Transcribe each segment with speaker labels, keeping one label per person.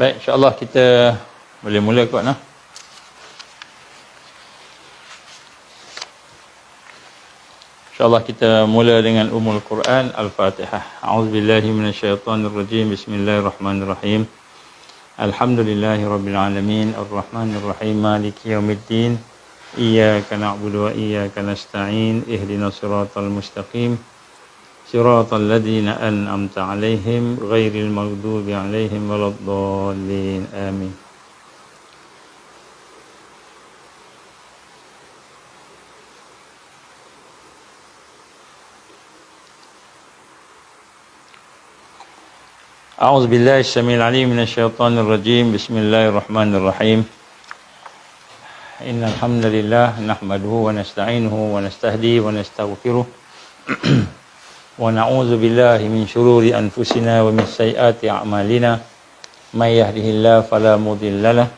Speaker 1: Baik, insya-Allah kita boleh mula kot nah. InsyaAllah kita mula dengan Ummul Quran Al-Fatihah. A'udzubillahi minasyaitonirrajim. Bismillahirrahmanirrahim. Alhamdulillahi rabbil alamin, arrahmanir rahim, maliki yaumiddin. Iyyaka na'budu wa iyyaka nasta'in. Ihdinas siratal mustaqim. Siratal ladzina an'amta 'alaihim ghairil maghdubi 'alaihim waladdallin. Amin. أعوذ بالله السميع العليم من الشيطان الرجيم. بسم الله الرحمن الرحيم. إن الحمد لله نحمده ونستعينه ونستهديه ونستغفره ونعوذ بالله من شرور أنفسنا ومن سيئات أعمالنا. من يهده الله فلا مضل له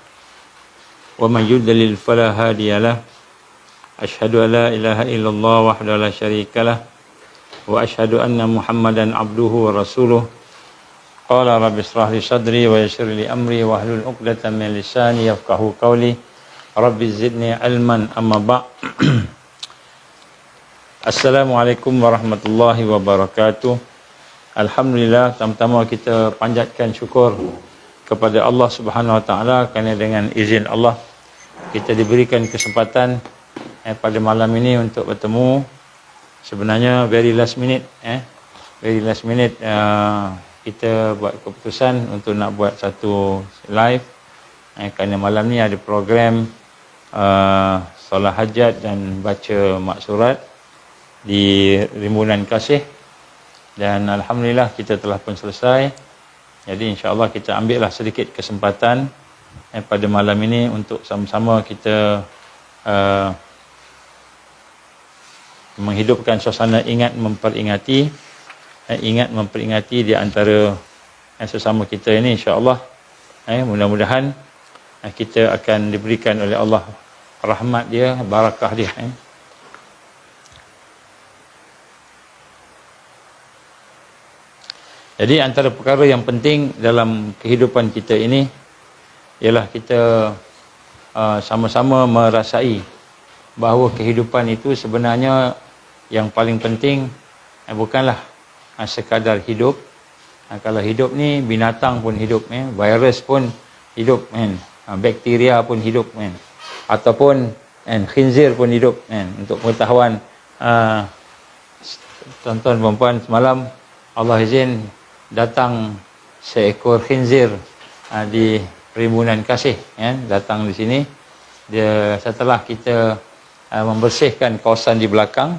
Speaker 1: ومن يضلل فلا هادي له. أشهد أن لا إله إلا الله وحده لا شريك له وأشهد أن محمدا عبده ورسوله. Qala rabbi ishrah li sadri wa yassir li amri wa hlul 'uqdatam min lisani yafqahu qawli. Rabbi zidni ilman, amma ba'. Assalamualaikum warahmatullahi wabarakatuh. Alhamdulillah, pertama-tama kita panjatkan syukur kepada Allah Subhanahu wa taala kerana dengan izin Allah kita diberikan kesempatan pada malam ini untuk bertemu. Sebenarnya very last minute kita buat keputusan untuk nak buat satu live kerana malam ni ada program solat hajat dan baca maksurat di Rimbunan Kasih, dan alhamdulillah kita telah pun selesai. Jadi insya-Allah kita ambillah sedikit kesempatan pada malam ini untuk sama-sama kita menghidupkan suasana ingat memperingati di antara sesama kita ini, insya-Allah. Mudah-mudahan kita akan diberikan oleh Allah rahmat dia, barakah dia. Jadi antara perkara yang penting dalam kehidupan kita ini ialah kita sama-sama merasai bahawa kehidupan itu sebenarnya yang paling penting bukanlah sekadar hidup. Kalau hidup ni binatang pun hidup, virus pun hidup, bakteria pun hidup, ataupun khinzir pun hidup. Untuk pengetahuan tuan-tuan dan puan, semalam Allah izin datang seekor khinzir di Rimbunan Kasih, datang di sini. Dia setelah kita membersihkan kawasan di belakang,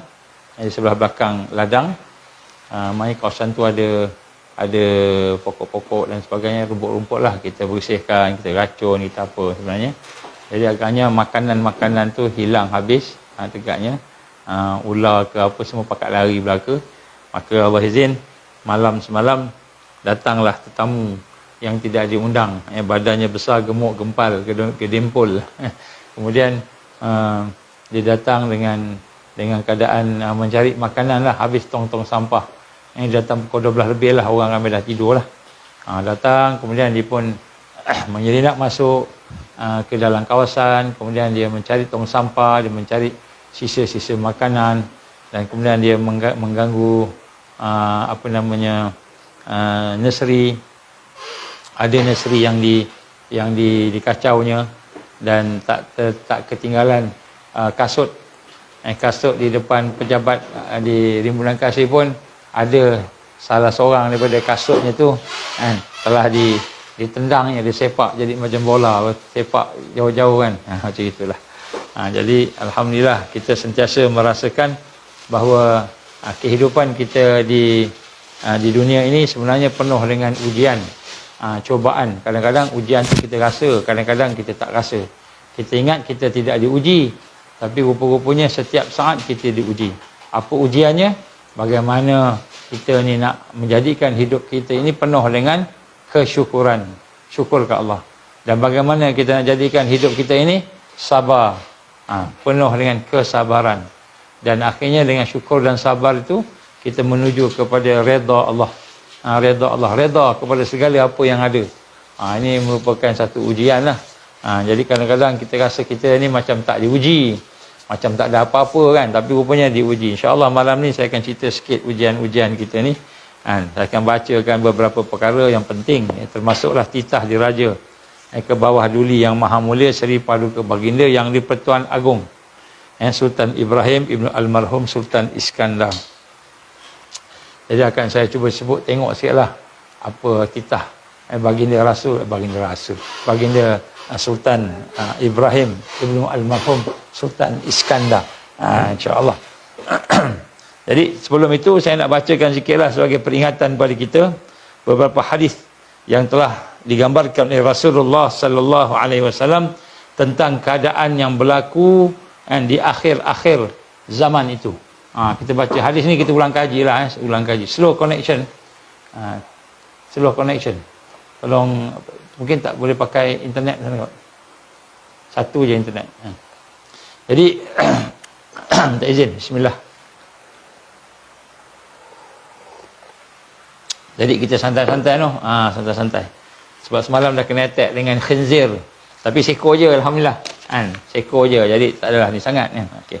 Speaker 1: di sebelah belakang ladang, mai kawasan tu ada pokok-pokok dan sebagainya, rumput-rumput lah, kita bersihkan, kita racun, kita apa sebenarnya. Jadi agaknya makanan-makanan tu hilang habis, tegaknya ular ke apa semua pakat lari belaka. Maka Allah izin malam semalam datanglah tetamu yang tidak diundang, badannya besar, gemuk, gempal, gedempul. Kemudian dia datang dengan keadaan mencari makanan lah, habis tong-tong sampah. Datang pukul 12 lebih lah, orang ramai dah tidur lah. Datang, kemudian dia pun menyelinap masuk ke dalam kawasan, kemudian dia mencari tong sampah, dia mencari sisa-sisa makanan, dan kemudian dia mengganggu nursery. Ada nursery yang dikacaunya, dan tak ketinggalan kasut di depan pejabat di Rimbunan Kasih pun ada salah seorang daripada kasutnya tu telah ditendangnya, disepak jadi macam bola, sepak jauh-jauh kan, macam itulah. Jadi alhamdulillah kita sentiasa merasakan bahawa kehidupan kita di dunia ini sebenarnya penuh dengan ujian, cobaan. Kadang-kadang ujian tu kita rasa, kadang-kadang kita tak rasa. Kita ingat kita tidak diuji, tapi rupa-rupanya setiap saat kita diuji. Apa ujiannya? Bagaimana kita ni nak menjadikan hidup kita ini penuh dengan kesyukuran, syukur ke Allah. Dan bagaimana kita nak jadikan hidup kita ini sabar, penuh dengan kesabaran. Dan akhirnya dengan syukur dan sabar itu kita menuju kepada redha Allah. Redha Allah, redha kepada segala apa yang ada. Ini merupakan satu ujian lah. Jadi kadang-kadang kita rasa kita ni macam tak diuji, macam tak ada apa-apa kan, tapi rupanya diuji. InsyaAllah malam ni saya akan cerita sikit ujian-ujian kita ni. Saya akan bacakan beberapa perkara yang penting, termasuklah titah diraja ke bawah duli yang maha mulia Seri Paduka Baginda yang di-Pertuan Agong Sultan Ibrahim Ibn Almarhum Sultan Iskandar. Jadi akan saya cuba sebut, tengok sikit lah apa titah Baginda Sultan Ibrahim Ibn Almarhum Sultan Iskandar, insyaAllah. Jadi sebelum itu saya nak bacakan sikitlah sebagai peringatan pada kita beberapa hadis yang telah digambarkan oleh Rasulullah sallallahu alaihi wasallam tentang keadaan yang berlaku di akhir-akhir zaman itu. Kita baca hadis ni, kita ulang kaji lah, ulang kaji. Slow connection. Tolong, mungkin tak boleh pakai internet sana kot. Satu je internet. Jadi minta izin, bismillah. Jadi kita santai-santai noh. Santai-santai. Sebab semalam dah kena attack dengan khinzir. Tapi seko je, alhamdulillah. Seko je. Jadi tak adalah ni sangat kan. Okey.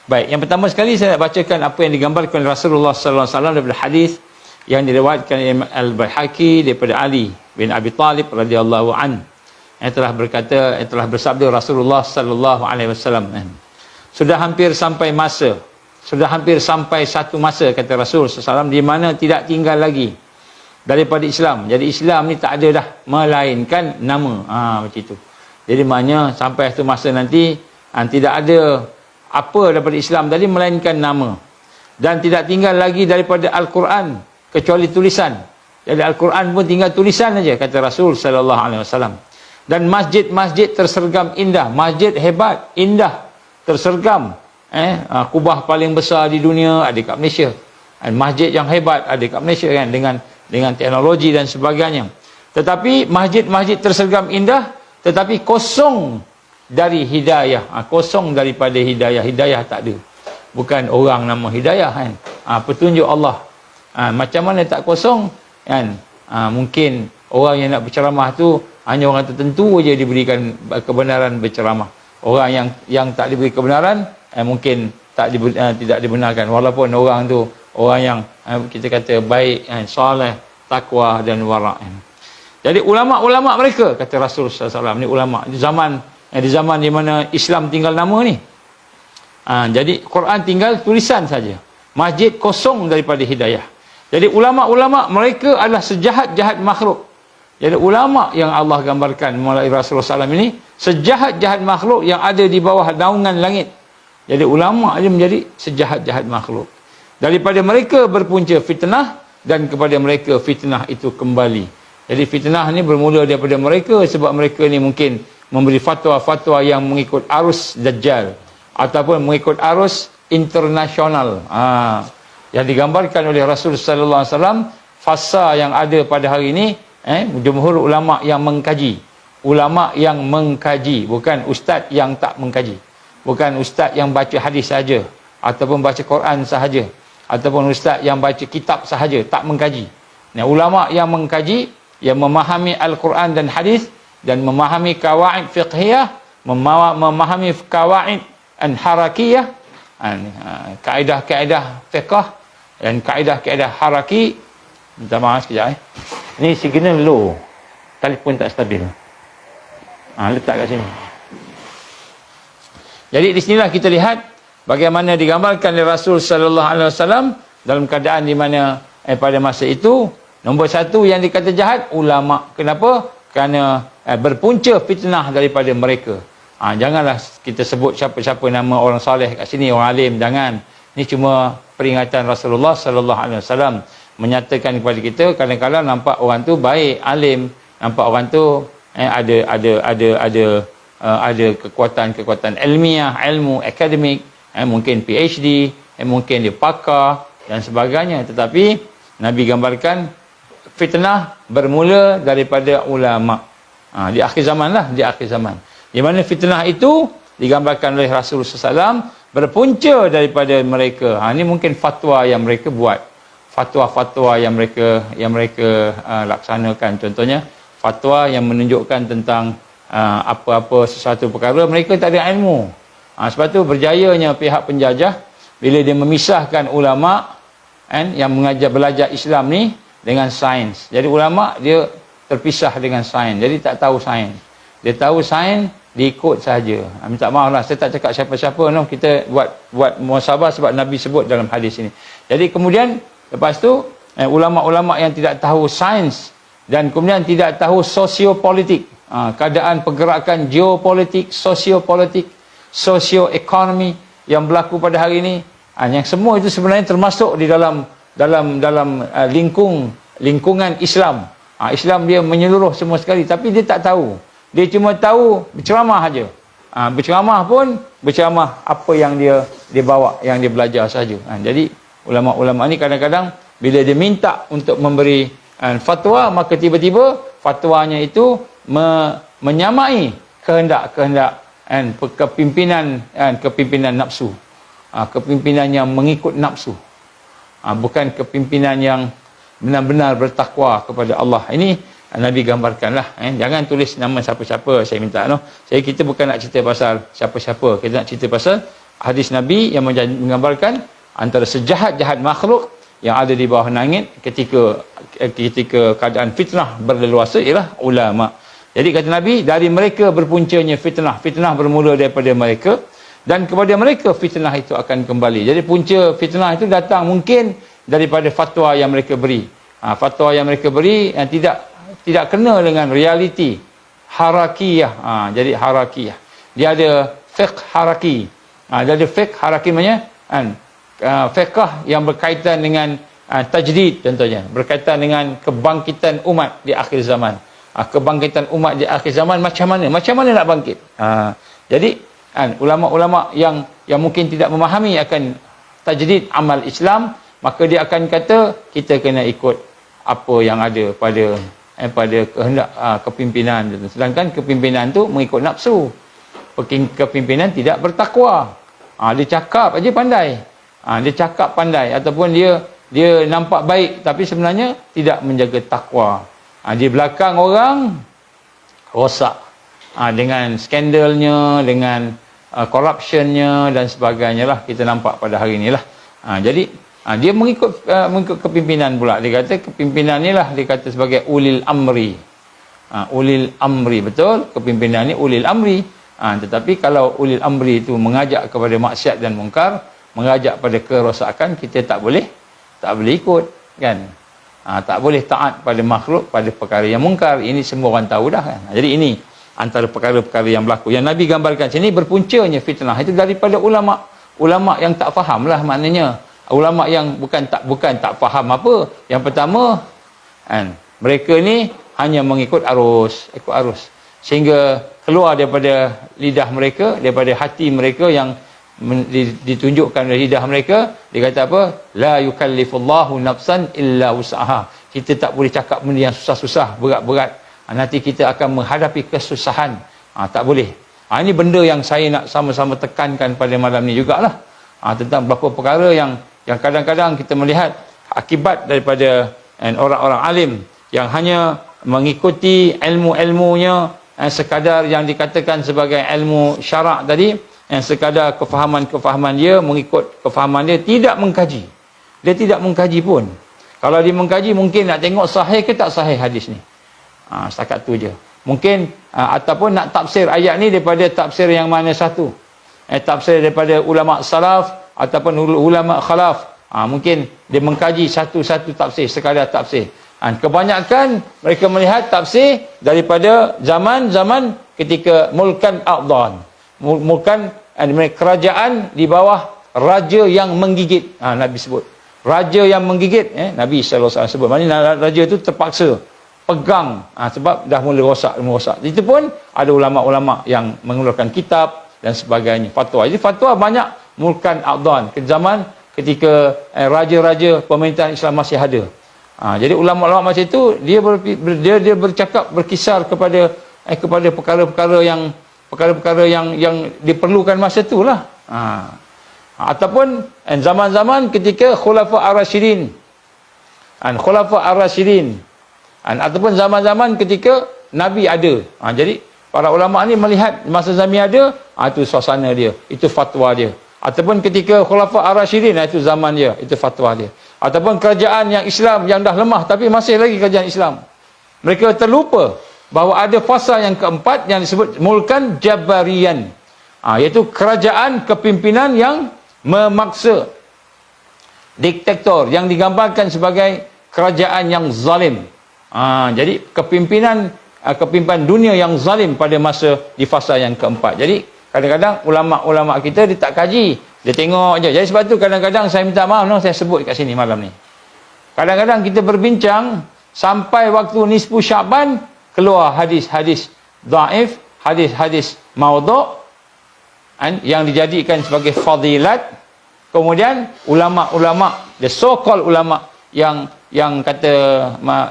Speaker 1: Baik, yang pertama sekali saya nak bacakan apa yang digambarkan oleh Rasulullah sallallahu alaihi wasallam daripada hadis yang diriwayatkan oleh Al-Baihaqi daripada Ali bin Abi Talib radhiyallahu an. Telah bersabda Rasulullah sallallahu alaihi wasallam, sudah hampir sampai satu masa kata Rasul sallallahu alaihi wasallam di mana tidak tinggal lagi daripada Islam. Jadi Islam ni tak ada dah melainkan nama. Macam itu. Jadi maknanya sampai satu masa nanti tidak ada apa daripada Islam tadi melainkan nama. Dan tidak tinggal lagi daripada Al-Quran kecuali tulisan. Jadi Al-Quran pun tinggal tulisan saja kata Rasul sallallahu alaihi wasallam. Dan masjid-masjid tersergam indah, masjid hebat, indah, tersergam. Kubah paling besar di dunia ada kat Malaysia. Masjid yang hebat ada kat Malaysia kan, dengan teknologi dan sebagainya. Tetapi masjid-masjid tersergam indah tetapi kosong dari hidayah, kosong daripada hidayah. Hidayah tak ada. Bukan orang nama hidayah kan. Petunjuk Allah. Macam mana tak kosong kan? Mungkin orang yang nak berceramah tu hanya orang tertentu je diberikan kebenaran berceramah. Orang yang tak diberi kebenaran mungkin tidak dibenarkan, walaupun orang tu orang yang kita kata baik, soleh, takwa dan wara'. Jadi ulama-ulama mereka kata Rasul sallallahu alaihi wasallam ni ulama di zaman di mana Islam tinggal nama ni. Jadi Quran tinggal tulisan saja. Masjid kosong daripada hidayah. Jadi ulama-ulama mereka adalah sejahat-jahat makhluk. Jadi ulama yang Allah gambarkan melalui Rasulullah SAW ini sejahat-jahat makhluk yang ada di bawah naungan langit. Jadi ulama dia menjadi sejahat-jahat makhluk. Daripada mereka berpunca fitnah dan kepada mereka fitnah itu kembali. Jadi fitnah ni bermula daripada mereka sebab mereka ni mungkin memberi fatwa-fatwa yang mengikut arus Dajjal ataupun mengikut arus internasional. Yang digambarkan oleh Rasul sallallahu alaihi wasallam fasa yang ada pada hari ini, jumhur ulama yang mengkaji. Ulama yang mengkaji, bukan ustaz yang tak mengkaji. Bukan ustaz yang baca hadis sahaja ataupun baca Quran sahaja ataupun ustaz yang baca kitab sahaja, tak mengkaji. Ulama yang mengkaji, yang memahami Al-Quran dan hadis dan memahami kawaid fiqhiyah, memahami kawaid harakiyah, kaedah-kaedah fiqh dan kaedah-kaedah haraki. Minta maaf sekejap. Ni signal low, telefon tak stabil. Letak kat sini. Jadi di sinilah kita lihat bagaimana digambarkan oleh Rasul sallallahu alaihi wasallam dalam keadaan di mana pada masa itu nombor satu yang dikata jahat ulama. Kenapa? Kerana berpunca fitnah daripada mereka. Janganlah kita sebut siapa-siapa nama orang soleh kat sini, orang alim, jangan. Ini cuma peringatan Rasulullah sallallahu alaihi wasallam menyatakan kepada kita kadang-kadang nampak orang tu baik, alim, nampak orang tu ada kekuatan ilmiah, ilmu akademik, mungkin PhD, mungkin dia pakar dan sebagainya, tetapi Nabi gambarkan fitnah bermula daripada ulama. Di akhir zaman lah, di akhir zaman. Di mana fitnah itu digambarkan oleh Rasulullah SAW berpunca daripada mereka. Ini mungkin fatwa yang mereka buat. Fatwa-fatwa yang mereka laksanakan. Contohnya, fatwa yang menunjukkan tentang apa-apa sesuatu perkara, mereka tak ada ilmu. Sebab tu berjayanya pihak penjajah bila dia memisahkan ulama yang belajar Islam ni dengan sains. Jadi ulama dia terpisah dengan sains. Jadi tak tahu sains. Dia tahu sains, dia ikut saja. Minta maaf lah, saya tak cakap siapa-siapa, no. Kita buat muhasabah sebab Nabi sebut dalam hadis ini. Jadi kemudian lepas tu ulama-ulama yang tidak tahu sains dan kemudian tidak tahu sosiopolitik, keadaan pergerakan geopolitik, sosiopolitik, sosioekonomi yang berlaku pada hari ini, yang semua itu sebenarnya termasuk di dalam lingkungan Islam. Islam dia menyeluruh semua sekali, tapi dia tak tahu. Dia cuma tahu berceramah saja. Berceramah pun berceramah apa yang dia bawa, yang dia belajar saja. Jadi ulama-ulama ni kadang-kadang bila dia minta untuk memberi fatwa, maka tiba-tiba fatwanya itu menyamai kehendak kepimpinan nafsu. Kepimpinan yang mengikut nafsu. Bukan kepimpinan yang benar-benar bertakwa kepada Allah. Ini Nabi gambarkanlah. Jangan tulis nama siapa-siapa, saya minta. Kita bukan nak cerita pasal siapa-siapa. Kita nak cerita pasal hadis Nabi yang menggambarkan antara sejahat-jahat makhluk yang ada di bawah langit ketika keadaan fitnah berleluasa ialah ulama. Jadi kata Nabi, dari mereka berpuncanya fitnah. Fitnah bermula daripada mereka dan kepada mereka fitnah itu akan kembali. Jadi punca fitnah itu datang mungkin daripada fatwa yang mereka beri. Fatwa yang mereka beri yang tidak kena dengan realiti harakiyah. Jadi harakiyah. Dia ada fiqh haraki. Dia ada fiqh haraki maknanya fiqh yang berkaitan dengan tajdid contohnya. Berkaitan dengan kebangkitan umat di akhir zaman. Kebangkitan umat di akhir zaman macam mana nak bangkit. Jadi ulama-ulama yang mungkin tidak memahami akan tajdid amal Islam, maka dia akan kata kita kena ikut apa yang ada pada kehendak kepimpinan. Sedangkan kepimpinan tu mengikut nafsu. Kepimpinan tidak bertakwa. Dia cakap aja pandai. Dia cakap pandai ataupun dia nampak baik tapi sebenarnya tidak menjaga takwa. Di belakang orang rosak. Dengan skandalnya, dengan corruptionnya dan sebagainya lah kita nampak pada hari inilah. Jadi dia mengikut kepimpinan pula. Dia kata kepimpinan ni lah dia kata sebagai ulil amri. Ulil amri, betul, kepimpinan ni ulil amri. Tetapi kalau ulil amri itu mengajak kepada maksiat dan mungkar, mengajak pada kerosakan, kita tak boleh ikut, kan? Tak boleh taat pada makhluk, pada perkara yang mungkar. Ini semua orang tahu dah, kan? Jadi ini antara perkara-perkara yang berlaku. Yang Nabi gambarkan sini berpuncanya fitnah itu daripada ulama yang tak faham lah maknanya. Ulama yang bukan tak faham apa. Yang pertama, mereka ni hanya mengikut arus, sehingga keluar daripada lidah mereka, daripada hati mereka yang ditunjukkan oleh lidah mereka, dia kata apa? La yukallifullahu nafsan illa wus'aha. Kita tak boleh cakap benda yang susah-susah, berat-berat. Nanti kita akan menghadapi kesusahan. Tak boleh. Ini benda yang saya nak sama-sama tekankan pada malam ni jugalah. Tentang beberapa perkara yang kadang-kadang kita melihat akibat daripada orang-orang alim yang hanya mengikuti ilmu-ilmunya sekadar yang dikatakan sebagai ilmu syarak tadi, yang sekadar kefahaman dia, mengikut kefahaman dia, tidak mengkaji. Dia tidak mengkaji pun. Kalau dia mengkaji, mungkin nak tengok sahih ke tak sahih hadis ni. Setakat tu je. Mungkin ataupun nak tafsir ayat ni daripada tafsir yang mana satu. Tafsir daripada ulama salaf ataupun ulama khalaf. Mungkin dia mengkaji satu-satu tafsir, sekadar tafsir. Kebanyakan mereka melihat tafsir daripada zaman-zaman ketika mulkan a'dhan. Mulkan kerajaan di bawah raja yang menggigit. Nabi sebut. Raja yang menggigit. Nabi SAW sebut. Maksudnya raja itu terpaksa pegang sebab dah mula rosak. Itu pun ada ulama-ulama yang mengeluarkan kitab dan sebagainya, fatwa. Jadi fatwa banyak mulkan a'dhan ke zaman ketika raja-raja pemerintahan Islam masih ada. Jadi ulama-ulama macam itu dia bercakap, berkisar kepada perkara-perkara yang diperlukan masa itulah. Ataupun zaman-zaman ketika Khulafa ar-Rasyidin. Khulafa ar-Rasyidin Ataupun zaman-zaman ketika Nabi ada. Jadi para ulama ni melihat masa Nabi ada, itu suasana dia, itu fatwa dia. Ataupun ketika Khulafa Ar-Rasyidin, itu zaman dia, itu fatwa dia. Ataupun kerajaan yang Islam yang dah lemah tapi masih lagi kerajaan Islam. Mereka terlupa bahawa ada fasa yang keempat yang disebut mulkan Jabarian. Iaitu kerajaan kepimpinan yang memaksa, diktator yang digambarkan sebagai kerajaan yang zalim. Jadi kepimpinan dunia yang zalim pada masa di fasa yang keempat. Jadi kadang-kadang ulama-ulama kita dia tak kaji, dia tengok je. Jadi sebab tu kadang-kadang saya minta maaf saya sebut kat sini malam ni. Kadang-kadang kita berbincang sampai waktu nisfu Syaban keluar hadis-hadis dhaif, hadis-hadis maudhu' yang dijadikan sebagai fadilat. Kemudian ulama-ulama, the so-called ulama yang kata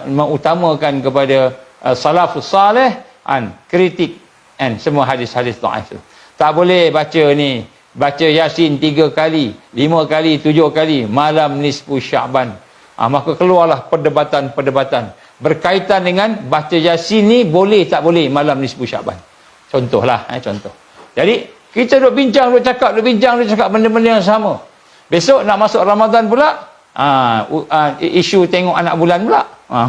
Speaker 1: mengutamakan kepada salafus salih kritik semua hadis-hadis dhaif tu. Tak boleh baca Yasin 3 kali, 5 kali, 7 kali malam nisfu Syaban. Maka keluarlah perdebatan berkaitan dengan baca Yasin ni boleh tak boleh malam nisfu Syaban. Contohlah, contoh. Jadi kita duk bincang, duk cakap benda-benda yang sama. Besok nak masuk Ramadan pula, isu tengok anak bulan pula.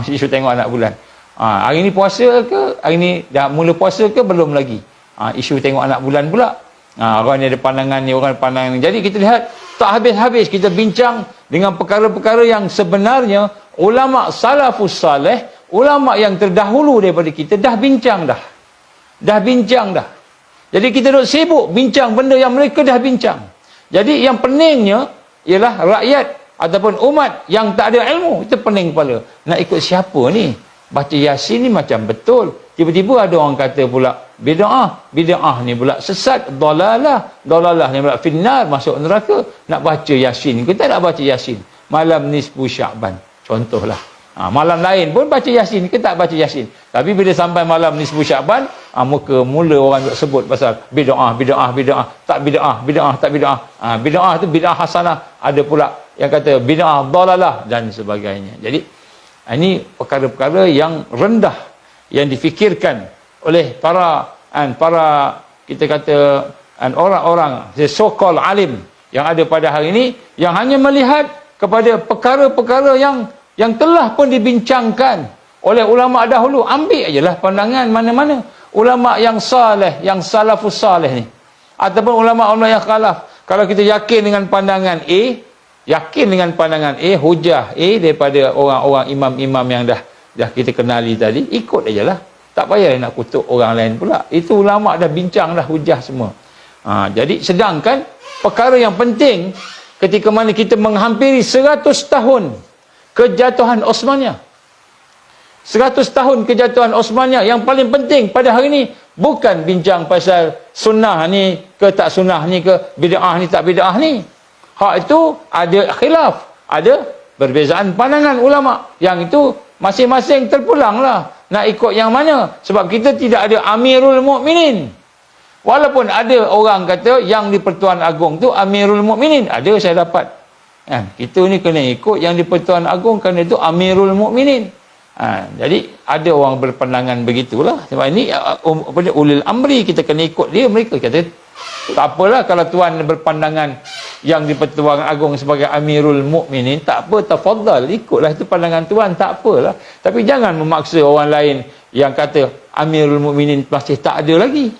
Speaker 1: Isu tengok anak bulan. Hari ni puasa ke? Hari ni dah mula puasa ke? Belum lagi. Isu tengok anak bulan pula. Orang ni ada pandangan ni, orang ada pandangan ni. Jadi kita lihat tak habis-habis kita bincang dengan perkara-perkara yang sebenarnya ulama salafus salih, ulama yang terdahulu daripada kita dah bincang dah. Jadi kita duk sibuk bincang benda yang mereka dah bincang. Jadi yang peningnya ialah rakyat ataupun umat yang tak ada ilmu, itu pening kepala. Nak ikut siapa ni? Baca Yasin ni macam betul. Tiba-tiba ada orang kata pula bid'ah ni pula sesat, dalalah ni pula finnar, masuk neraka. Nak baca Yasin, kita nak baca Yasin malam nisfu Syaban, contohlah. Malam lain pun baca Yasin, kita tak baca Yasin. Tapi bila sampai malam nisfu Syaban, mula orang sebut pasal bid'ah, tak bid'ah. Bid'ah tu bid'ah hasanah. Ada pula yang kata bid'ah dalalah dan sebagainya. Jadi ini perkara-perkara yang rendah yang difikirkan oleh para kita kata orang-orang so-called alim yang ada pada hari ini, yang hanya melihat kepada perkara-perkara yang telah pun dibincangkan oleh ulama dahulu. Ambil ajalah pandangan mana-mana ulama yang saleh, yang salafus saleh ni, ataupun ulama-ulama yang khalaf. Kalau kita yakin dengan pandangan A, hujah A daripada orang-orang imam-imam yang dah kita kenali tadi, ikut ajalah. Tak payah nak kutuk orang lain pula. Itu ulama dah bincang dah hujah semua. Jadi sedangkan perkara yang penting ketika mana kita menghampiri 100 tahun kejatuhan Osmaniyah. 100 tahun kejatuhan Osmaniyah, yang paling penting pada hari ini bukan bincang pasal sunnah ni ke tak sunnah ni ke, bid'ah ni tak bid'ah ni. Hak itu ada khilaf, ada perbezaan pandangan ulama. Yang itu masing-masing terpulanglah nak ikut yang mana. Sebab kita tidak ada Amirul Mukminin. Walaupun ada orang kata yang di Pertuan Agong tu Amirul Mukminin, ada saya dapat. Kita ni kena ikut yang di Pertuan Agong kerana itu Amirul Mukminin. Jadi ada orang berpandangan begitulah. Sebab ini ulil amri, kita kena ikut dia. Mereka kata tak apalah kalau tuan berpandangan yang di Pertuan Agong sebagai Amirul Mukminin, tak apa, tafadhal, ikutlah, itu pandangan tuan, tak apalah. Tapi jangan memaksa orang lain yang kata Amirul Mukminin masih tak ada lagi.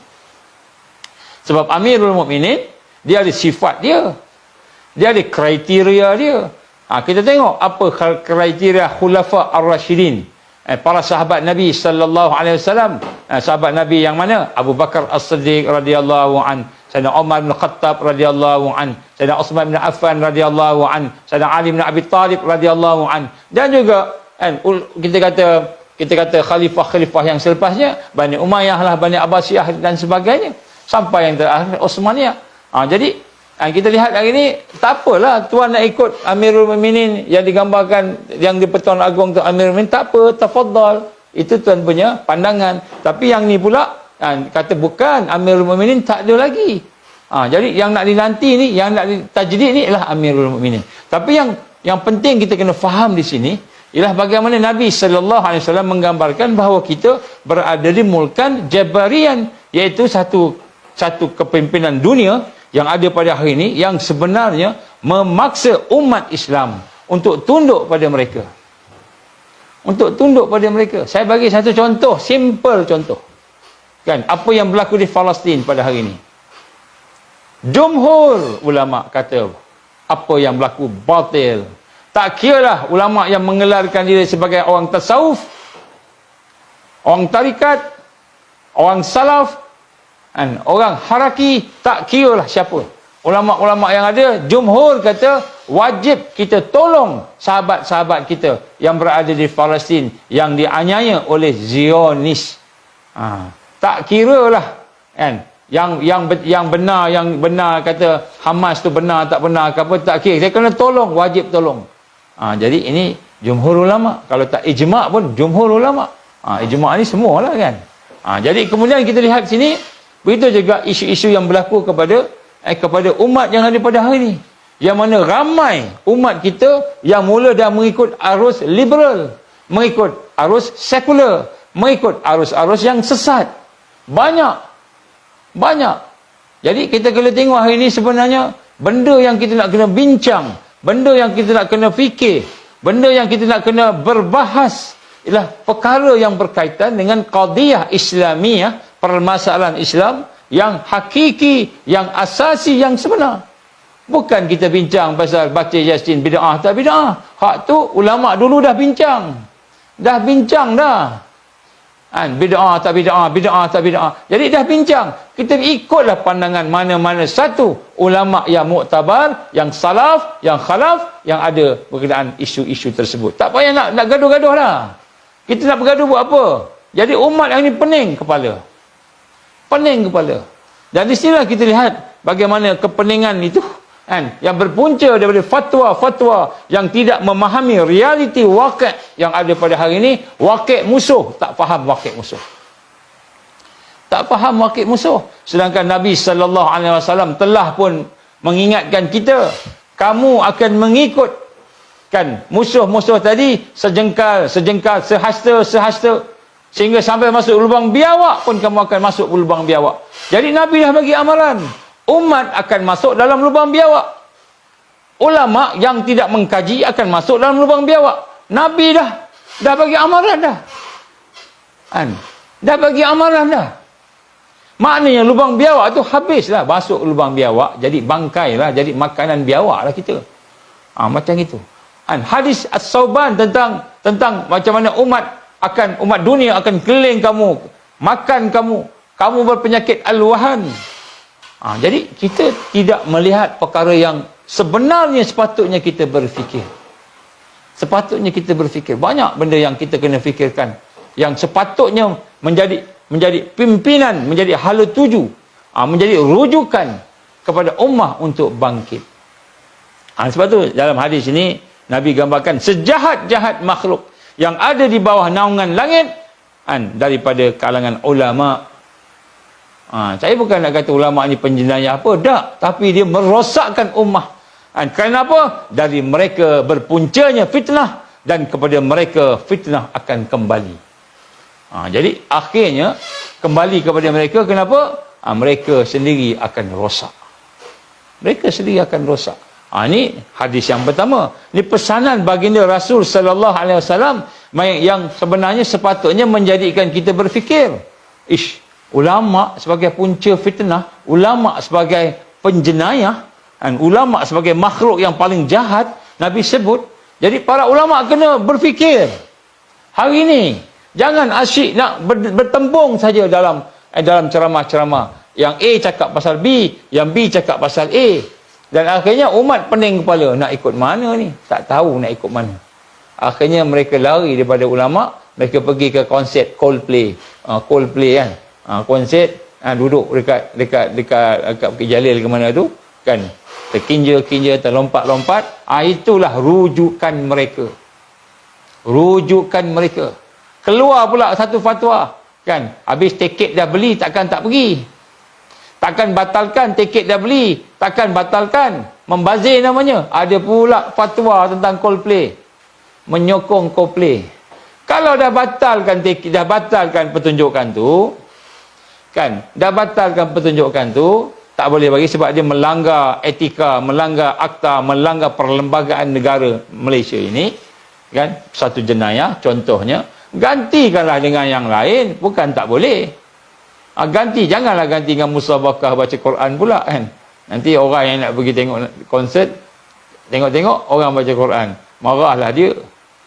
Speaker 1: Sebab Amirul Mukminin dia ada sifat dia, dia ada kriteria dia. Kita tengok apa kriteria Khulafa Ar-Rasyidin, para sahabat Nabi sallallahu alaihi wasallam. Sahabat Nabi yang mana? Abu Bakar As-Siddiq radhiyallahu an, Sayyidina Umar bin Khattab radhiyallahu an, Sayyidina Uthman bin Affan radhiyallahu an, Sayyidina Ali bin Abi Talib radhiyallahu an, dan juga kita kata khalifah-khalifah yang selepasnya, Bani Umayyah lah, Bani Abbasiyah dan sebagainya, sampai yang terakhir Osmaniyah. Jadi kita lihat hari ini, tak apalah tuan nak ikut Amirul Mukminin yang digambarkan yang di Pertuan Agong tu Amirul Mukminin, tak apa, tafadhal, itu tuan punya pandangan. Tapi yang ni pula kata bukan, Amirul Mukminin tak ada lagi. Jadi yang nak dinanti ni, yang nak ditajdid ni ialah Amirul Mukminin. Tapi yang penting kita kena faham di sini, ialah bagaimana Nabi sallallahu alaihi wasallam menggambarkan bahawa kita berada di mulkan Jabarian, iaitu satu kepimpinan dunia yang ada pada hari ini yang sebenarnya memaksa umat Islam untuk tunduk pada mereka. Untuk tunduk pada mereka. Saya bagi satu contoh, simple contoh. Kan, apa yang berlaku di Palestin pada hari ini. Jumhur ulama kata apa yang berlaku batil. Tak kiralah ulama yang mengelarkan diri sebagai orang tasawuf, orang tarikat, orang salaf, dan orang haraki, tak kiralah siapa. Ulama-ulama yang ada, jumhur kata wajib kita tolong sahabat-sahabat kita yang berada di Palestin yang dianiaya oleh Zionis. Tak kiralah kan, yang benar kata Hamas tu benar tak benar ke apa, tak kira. Saya kena tolong, wajib tolong. Jadi ini jumhur ulama. Kalau tak ijma' pun jumhur ulama. Ijma' ni semualah kan. Jadi kemudian kita lihat sini, begitu juga isu-isu yang berlaku kepada umat yang ada pada hari ini. Yang mana ramai umat kita yang mula dah mengikut arus liberal, mengikut arus sekular, mengikut arus-arus yang sesat. Banyak. Jadi kita kena tengok hari ini sebenarnya benda yang kita nak kena bincang, benda yang kita nak kena fikir, benda yang kita nak kena berbahas ialah perkara yang berkaitan dengan qadiyah Islamiyah, permasalahan Islam yang hakiki, yang asasi, yang sebenar. Bukan kita bincang pasal baca Yasin bid'ah tak bid'ah. Hak tu ulama dulu dah bincang. Dah. Bid'ah tak bid'ah, bid'ah tak bid'ah. Jadi dah bincang. Kita ikutlah pandangan mana-mana satu ulama yang muktabar, yang salaf, yang khalaf, yang ada berkenaan isu-isu tersebut. Tak payah nak gaduh-gaduh lah. Kita nak bergaduh buat apa? Jadi umat yang ni pening kepala. Dan di sinilah kita lihat bagaimana kepeningan itu yang berpunca daripada fatwa-fatwa yang tidak memahami realiti wakil yang ada pada hari ini. Wakil musuh, tak faham wakil musuh. Sedangkan Nabi SAW telah pun mengingatkan kita, kamu akan mengikut kan musuh-musuh tadi sejengkal, sehasta, sehingga sampai masuk lubang biawak pun kamu akan masuk lubang biawak. Jadi Nabi dah bagi amaran, umat akan masuk dalam lubang biawak. Ulama yang tidak mengkaji akan masuk dalam lubang biawak. Nabi dah bagi amaran dah. Dah bagi amaran dah. Maknanya lubang biawak tu habislah, masuk lubang biawak, jadi bangkai lah, jadi makanan biawak lah kita. Macam itu. Hadis As-Sauban tentang macam mana umat dunia akan keliling kamu, makan kamu berpenyakit al-wahan. Jadi kita tidak melihat perkara yang sebenarnya sepatutnya kita berfikir. Banyak benda yang kita kena fikirkan, yang sepatutnya menjadi pimpinan, menjadi hala tuju, menjadi rujukan kepada ummah untuk bangkit. Sebab tu dalam hadis ini Nabi gambarkan sejahat-jahat makhluk yang ada di bawah naungan langit daripada kalangan ulama. Saya bukan nak kata ulama ni penjenayah apa, tak, tapi dia merosakkan ummah. Kenapa? Dari mereka berpuncanya fitnah, dan kepada mereka fitnah akan kembali. Jadi akhirnya kembali kepada mereka. Kenapa? Mereka sendiri akan rosak. Ini hadis yang pertama. Ini pesanan baginda Rasul sallallahu alaihi wasallam yang sebenarnya sepatutnya menjadikan kita berfikir. Ulama sebagai punca fitnah, ulama sebagai penjenayah, dan ulama sebagai makhluk yang paling jahat Nabi sebut. Jadi para ulama kena berfikir. Hari ini jangan asyik nak bertembung saja dalam ceramah-ceramah. Yang A cakap pasal B, yang B cakap pasal A. Dan akhirnya umat pening kepala, nak ikut mana ni? Tak tahu nak ikut mana. Akhirnya mereka lari daripada ulama, mereka pergi ke konsert Coldplay kan. Konsert duduk dekat Bukit Jalil ke mana tu kan, terkinja-kinja, terlompat-lompat. Itulah rujukan mereka. Keluar pula satu fatwa kan, habis tiket dah beli takkan tak pergi. Takkan batalkan, tiket dah beli, takkan batalkan. Membazir namanya. Ada pula fatwa tentang Coldplay. menyokong Coldplay. Kalau dah batalkan pertunjukan tu, kan, dah batalkan pertunjukan tu, tak boleh bagi sebab dia melanggar etika, melanggar akta, melanggar perlembagaan negara Malaysia ini, kan, satu jenayah contohnya. Gantikanlah dengan yang lain, bukan tak boleh. Janganlah ganti dengan musabakah baca Quran pula, kan. Nanti orang yang nak pergi tengok konsert, tengok orang baca Quran, marahlah dia.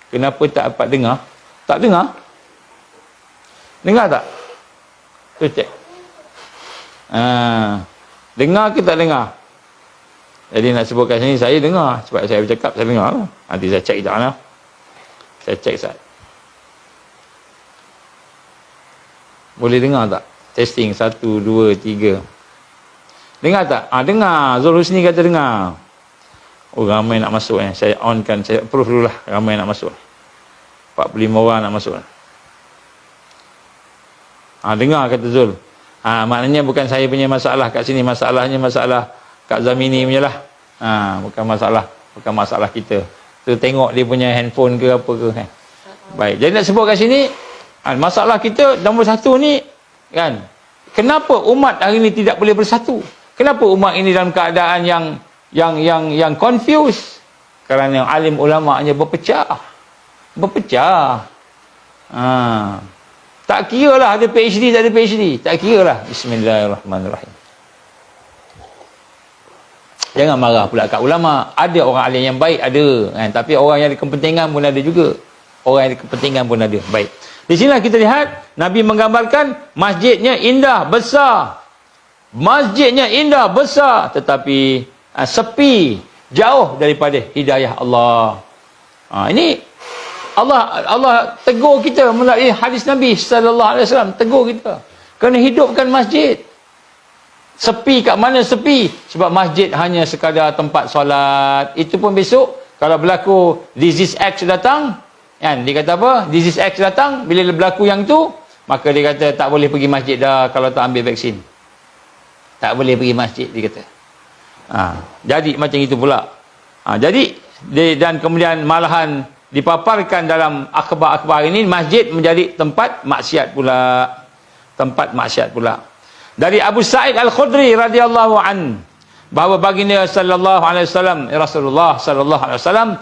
Speaker 1: Kenapa tak dapat dengar? Tak dengar? Dengar tak? Tu cek. Dengar ke tak dengar? Jadi nak sebutkan sini, saya dengar. Sebab saya bercakap, saya dengar. Nanti saya cek sekejap lah. Saya cek sekejap. Boleh dengar tak? Testing 1, 2, 3. Dengar tak? Dengar. Zul Husni kata dengar. Oh, ramai nak masuk. Saya onkan, saya approve dulu lah. Ramai nak masuk. 45 orang nak masuk. Dengar kata Zul. Maknanya bukan saya punya masalah kat sini. Masalahnya masalah Kak Zamini punya lah. Bukan masalah kita. Tu tengok dia punya handphone ke apa ke, kan. Baik. Jadi nak sebut kat sini, masalah kita nombor satu ni, kan, kenapa umat hari ni tidak boleh bersatu? Kenapa umat ini dalam keadaan yang confused? Kerana alim ulama'nya berpecah. Tak kira lah ada PhD tak ada PhD, tak kira lah. Bismillahirrahmanirrahim. Jangan marah pula kat ulama'. Ada orang alim yang baik, ada, kan? Tapi orang yang ada kepentingan pun ada juga. Baik. Di sinilah kita lihat Nabi menggambarkan masjidnya indah, besar. Tetapi sepi, jauh daripada hidayah Allah. Ini Allah tegur kita melalui hadis Nabi sallallahu alaihi wasallam, tegur kita kena hidupkan masjid. Sepi kat mana sepi? Sebab masjid hanya sekadar tempat solat. Itu pun besok kalau berlaku disease X datang, kan, dia kata apa? Disease X datang, bila berlaku yang tu, maka dia kata tak boleh pergi masjid dah kalau tak ambil vaksin. Tak boleh pergi masjid, dia kata. Jadi macam itu pula. Dan kemudian malahan dipaparkan dalam akhbar-akhbar ini, masjid menjadi tempat maksiat pula. Dari Abu Sa'id Al-Khudri radhiyallahu an, bahawa baginda sallallahu alaihi wasallam, Rasulullah sallallahu alaihi wasallam,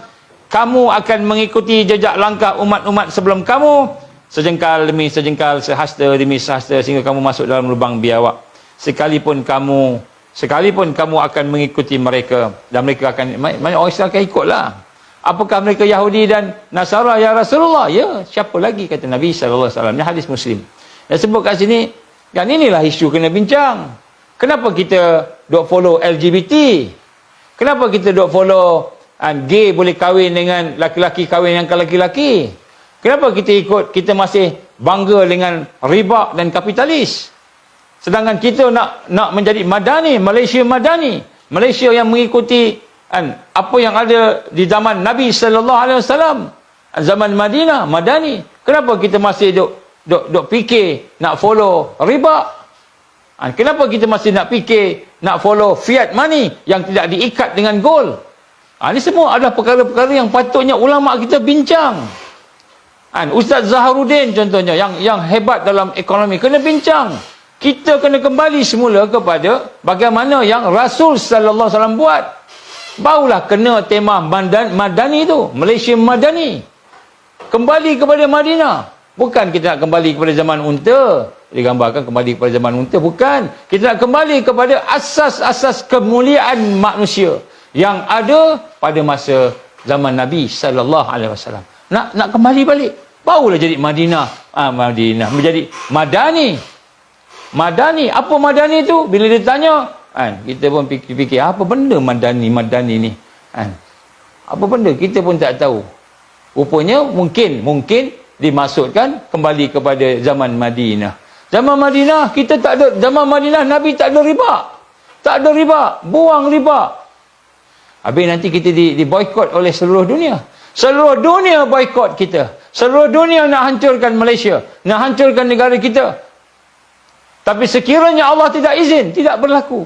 Speaker 1: kamu akan mengikuti jejak langkah umat-umat sebelum kamu, sejengkal demi sejengkal, sehasta demi sehasta, sehingga kamu masuk dalam lubang biawak. Sekalipun kamu akan mengikuti mereka, dan mereka akan, orang Islam akan ikutlah. Apakah mereka Yahudi dan Nasara ya Rasulullah? Ya, siapa lagi, kata Nabi sallallahu alaihi wasallam. Ini hadis Muslim. Dan sebut kat sini, kan, inilah isu kena bincang. Kenapa kita dok follow LGBT? Kenapa kita dok follow gay boleh kahwin dengan laki-laki kahwin dengan laki-laki? Kenapa kita masih bangga dengan riba dan kapitalis? Sedangkan kita nak menjadi madani, Malaysia yang mengikuti apa yang ada di zaman Nabi sallallahu alaihi wasallam, zaman Madinah, madani. Kenapa kita masih dok fikir nak follow riba? Kenapa kita masih nak fikir nak follow fiat money yang tidak diikat dengan gold? Ini semua adalah perkara-perkara yang patutnya ulama kita bincang. Ustaz Zaharuddin contohnya yang hebat dalam ekonomi kena bincang. Kita kena kembali semula kepada bagaimana yang Rasul sallallahu alaihi wasallam buat. Barulah kena tema madani tu, Malaysia madani. Kembali kepada Madinah. Bukan kita nak kembali kepada zaman unta. Digambarkan kembali kepada zaman unta, bukan. Kita nak kembali kepada asas-asas kemuliaan manusia yang ada pada masa zaman Nabi sallallahu alaihi wasallam. Nak kembali balik. Barulah jadi Madinah. Madinah menjadi madani. Apa madani tu? Bila dia tanya, kita pun fikir apa benda madani ni? Apa benda? Kita pun tak tahu. Rupanya mungkin dimaksudkan kembali kepada zaman Madinah. Zaman Madinah kita tak ada, zaman Madinah Nabi tak ada riba. Buang riba. Habis nanti kita diboikot oleh seluruh dunia. Seluruh dunia boikot kita. Seluruh dunia nak hancurkan Malaysia, nak hancurkan negara kita. Tapi sekiranya Allah tidak izin, tidak berlaku.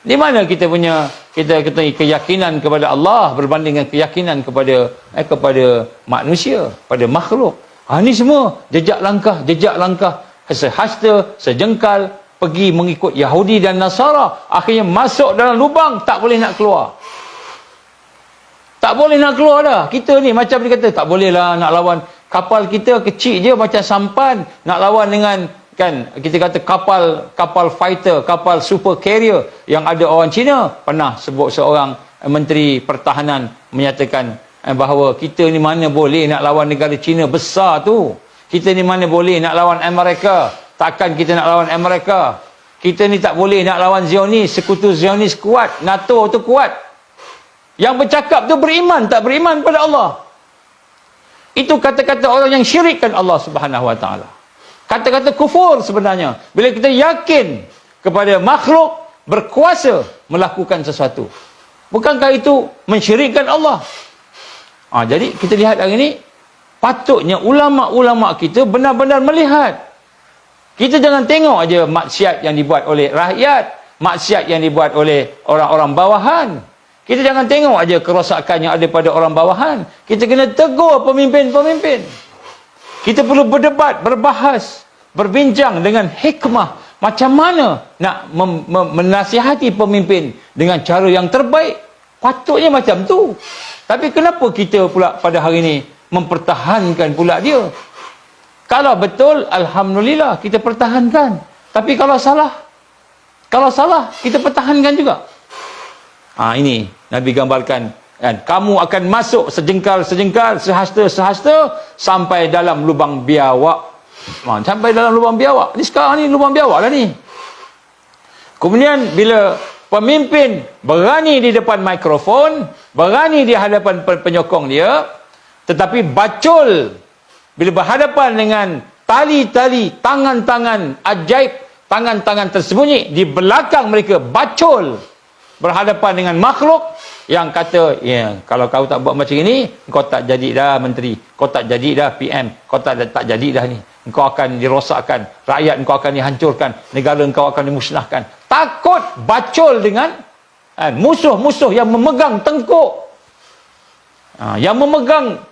Speaker 1: Di mana kita punya kita keyakinan kepada Allah berbanding dengan keyakinan kepada manusia, pada makhluk. Ini semua jejak langkah sehasta, sejengkal pergi mengikut Yahudi dan Nasara. Akhirnya masuk dalam lubang, tak boleh nak keluar. Tak boleh nak keluar dah. Kita ni macam dia kata, tak boleh lah nak lawan. Kapal kita kecil je macam sampan. Nak lawan dengan, kan, kita kata kapal fighter, kapal super carrier yang ada orang Cina. Pernah sebut seorang Menteri Pertahanan menyatakan bahawa kita ni mana boleh nak lawan negara Cina besar tu. Kita ni mana boleh nak lawan Amerika. Takkan kita nak lawan Amerika. Kita ni tak boleh nak lawan Zionis. Sekutu Zionis kuat. NATO tu kuat. Yang bercakap tu beriman, tak beriman pada Allah. Itu kata-kata orang yang syirikkan Allah Subhanahu Wa Taala. Kata-kata kufur sebenarnya. Bila kita yakin kepada makhluk berkuasa melakukan sesuatu. Bukankah itu mensyirikkan Allah? Jadi kita lihat hari ini, patutnya ulama-ulama kita benar-benar melihat. Kita jangan tengok aja maksiat yang dibuat oleh rakyat, maksiat yang dibuat oleh orang-orang bawahan. Kita jangan tengok aja kerosakan yang ada pada orang bawahan. Kita kena tegur pemimpin-pemimpin. Kita perlu berdebat, berbahas, berbincang dengan hikmah. Macam mana nak menasihati pemimpin dengan cara yang terbaik. Patutnya macam tu. Tapi kenapa kita pula pada hari ini mempertahankan pula dia? Kalau betul, Alhamdulillah, kita pertahankan. Tapi kalau salah, kita pertahankan juga. Ini Nabi gambarkan, kan, kamu akan masuk sejengkal-sejengkal, sehasta-sehasta sampai dalam lubang biawak. Sampai dalam lubang biawak. Ni sekarang ni lubang biawak lah ni. Kemudian bila pemimpin berani di depan mikrofon, berani di hadapan penyokong dia, tetapi bacul bila berhadapan dengan tali-tali, tangan-tangan ajaib, tangan-tangan tersembunyi di belakang mereka, bacul berhadapan dengan makhluk yang kata, kalau kau tak buat macam ini, kau tak jadi dah menteri, kau tak jadi dah PM, kau tak jadi dah ni, kau akan dirosakkan, rakyat kau akan dihancurkan, negara kau akan dimusnahkan. Takut bacul dengan musuh-musuh yang memegang tengkuk, yang memegang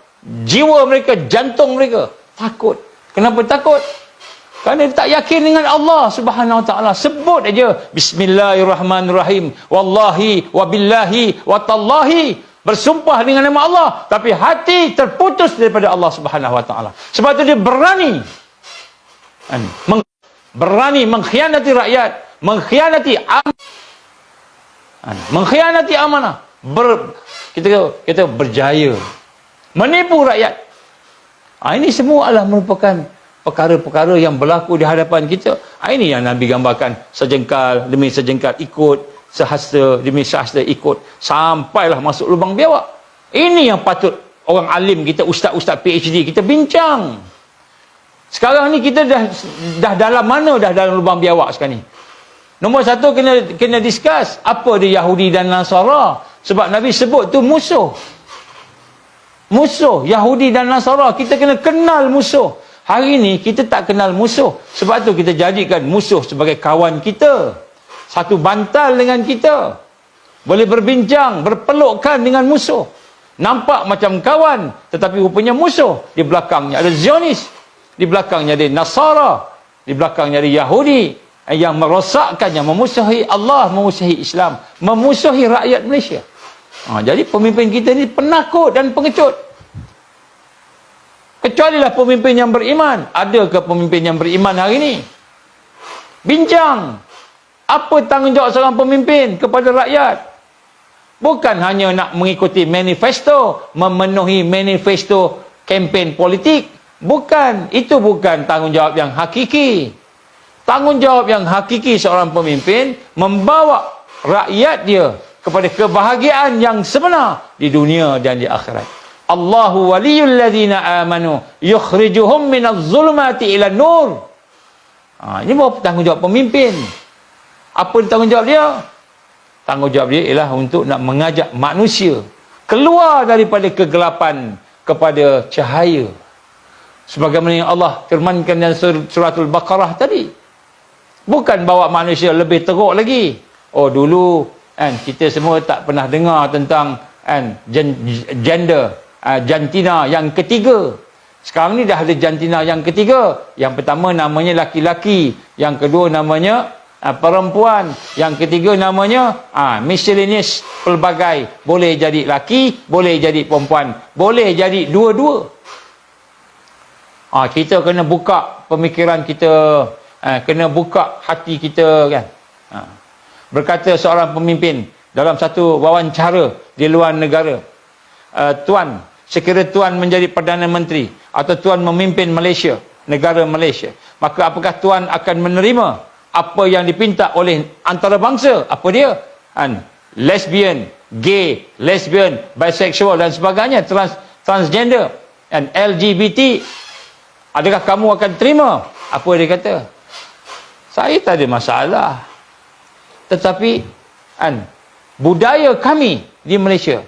Speaker 1: jiwa mereka, jantung mereka. Takut. Kenapa takut? Kerana dia tak yakin dengan Allah Subhanahu Wa Taala. Sebut aja Bismillahirrahmanirrahim. Wallahi wabillahi watallahi. Bersumpah dengan nama Allah, tapi hati terputus daripada Allah Subhanahu Wa Taala. Sebab itu dia berani mengkhianati rakyat, mengkhianati amanah. Kita berjaya menipu rakyat. Ini semua adalah merupakan perkara-perkara yang berlaku di hadapan kita. Ini yang Nabi gambarkan, sejengkal demi sejengkal ikut, sehasta demi sehasta ikut, sampailah masuk lubang biawak. Ini yang patut orang alim kita, ustaz-ustaz PhD kita bincang. Sekarang ni kita dah dalam mana dah dalam lubang biawak sekarang ni? Nombor satu, kena discuss apa dia Yahudi dan Nasara. Sebab Nabi sebut tu musuh. Musuh Yahudi dan Nasara, kita kena kenal musuh. Hari ni kita tak kenal musuh. Sebab tu kita jadikan musuh sebagai kawan kita. Satu bantal dengan kita. Boleh berbincang, berpelukkan dengan musuh. Nampak macam kawan, tetapi rupanya musuh. Di belakangnya ada Zionis. Di belakangnya ada Nasara. Di belakangnya ada Yahudi. Yang merosakkan, yang memusuhi Allah, memusuhi Islam, memusuhi rakyat Malaysia. Jadi pemimpin kita ni penakut dan pengecut. Kecualilah pemimpin yang beriman. Adakah pemimpin yang beriman hari ini? Bincang. Apa tanggungjawab seorang pemimpin kepada rakyat? Bukan hanya nak mengikuti manifesto, memenuhi manifesto kempen politik. Bukan. Itu bukan tanggungjawab yang hakiki. Tanggungjawab yang hakiki seorang pemimpin membawa rakyat dia kepada kebahagiaan yang sebenar di dunia dan di akhirat. Allahu waliyul ladzina amanu yukhrijuhum minadh zulumati ila nur. Ini bahawa tanggungjawab pemimpin. Apa tanggungjawab dia? Tanggungjawab dia ialah untuk nak mengajak manusia keluar daripada kegelapan kepada cahaya. Sebagaimana yang Allah firmankan dalam suratul Baqarah tadi. Bukan bawa manusia lebih teruk lagi. Dulu kita semua tak pernah dengar tentang gender jantina yang ketiga. Sekarang ni dah ada jantina yang ketiga. Yang pertama namanya laki-laki, yang kedua namanya perempuan, yang ketiga namanya miscellaneous, pelbagai. Boleh jadi laki, boleh jadi perempuan, boleh jadi dua-dua. Kita kena buka pemikiran kita, kena buka hati kita, kan. Berkata seorang pemimpin dalam satu wawancara di luar negara, Tuan, sekira Tuan menjadi Perdana Menteri atau Tuan memimpin Malaysia, negara Malaysia, maka apakah Tuan akan menerima apa yang dipinta oleh antarabangsa? Apa dia? Lesbian, gay, lesbian, bisexual dan sebagainya, transgender dan LGBT. Adakah kamu akan terima? Apa dia kata? Saya tak ada masalah. Tetapi budaya kami di Malaysia,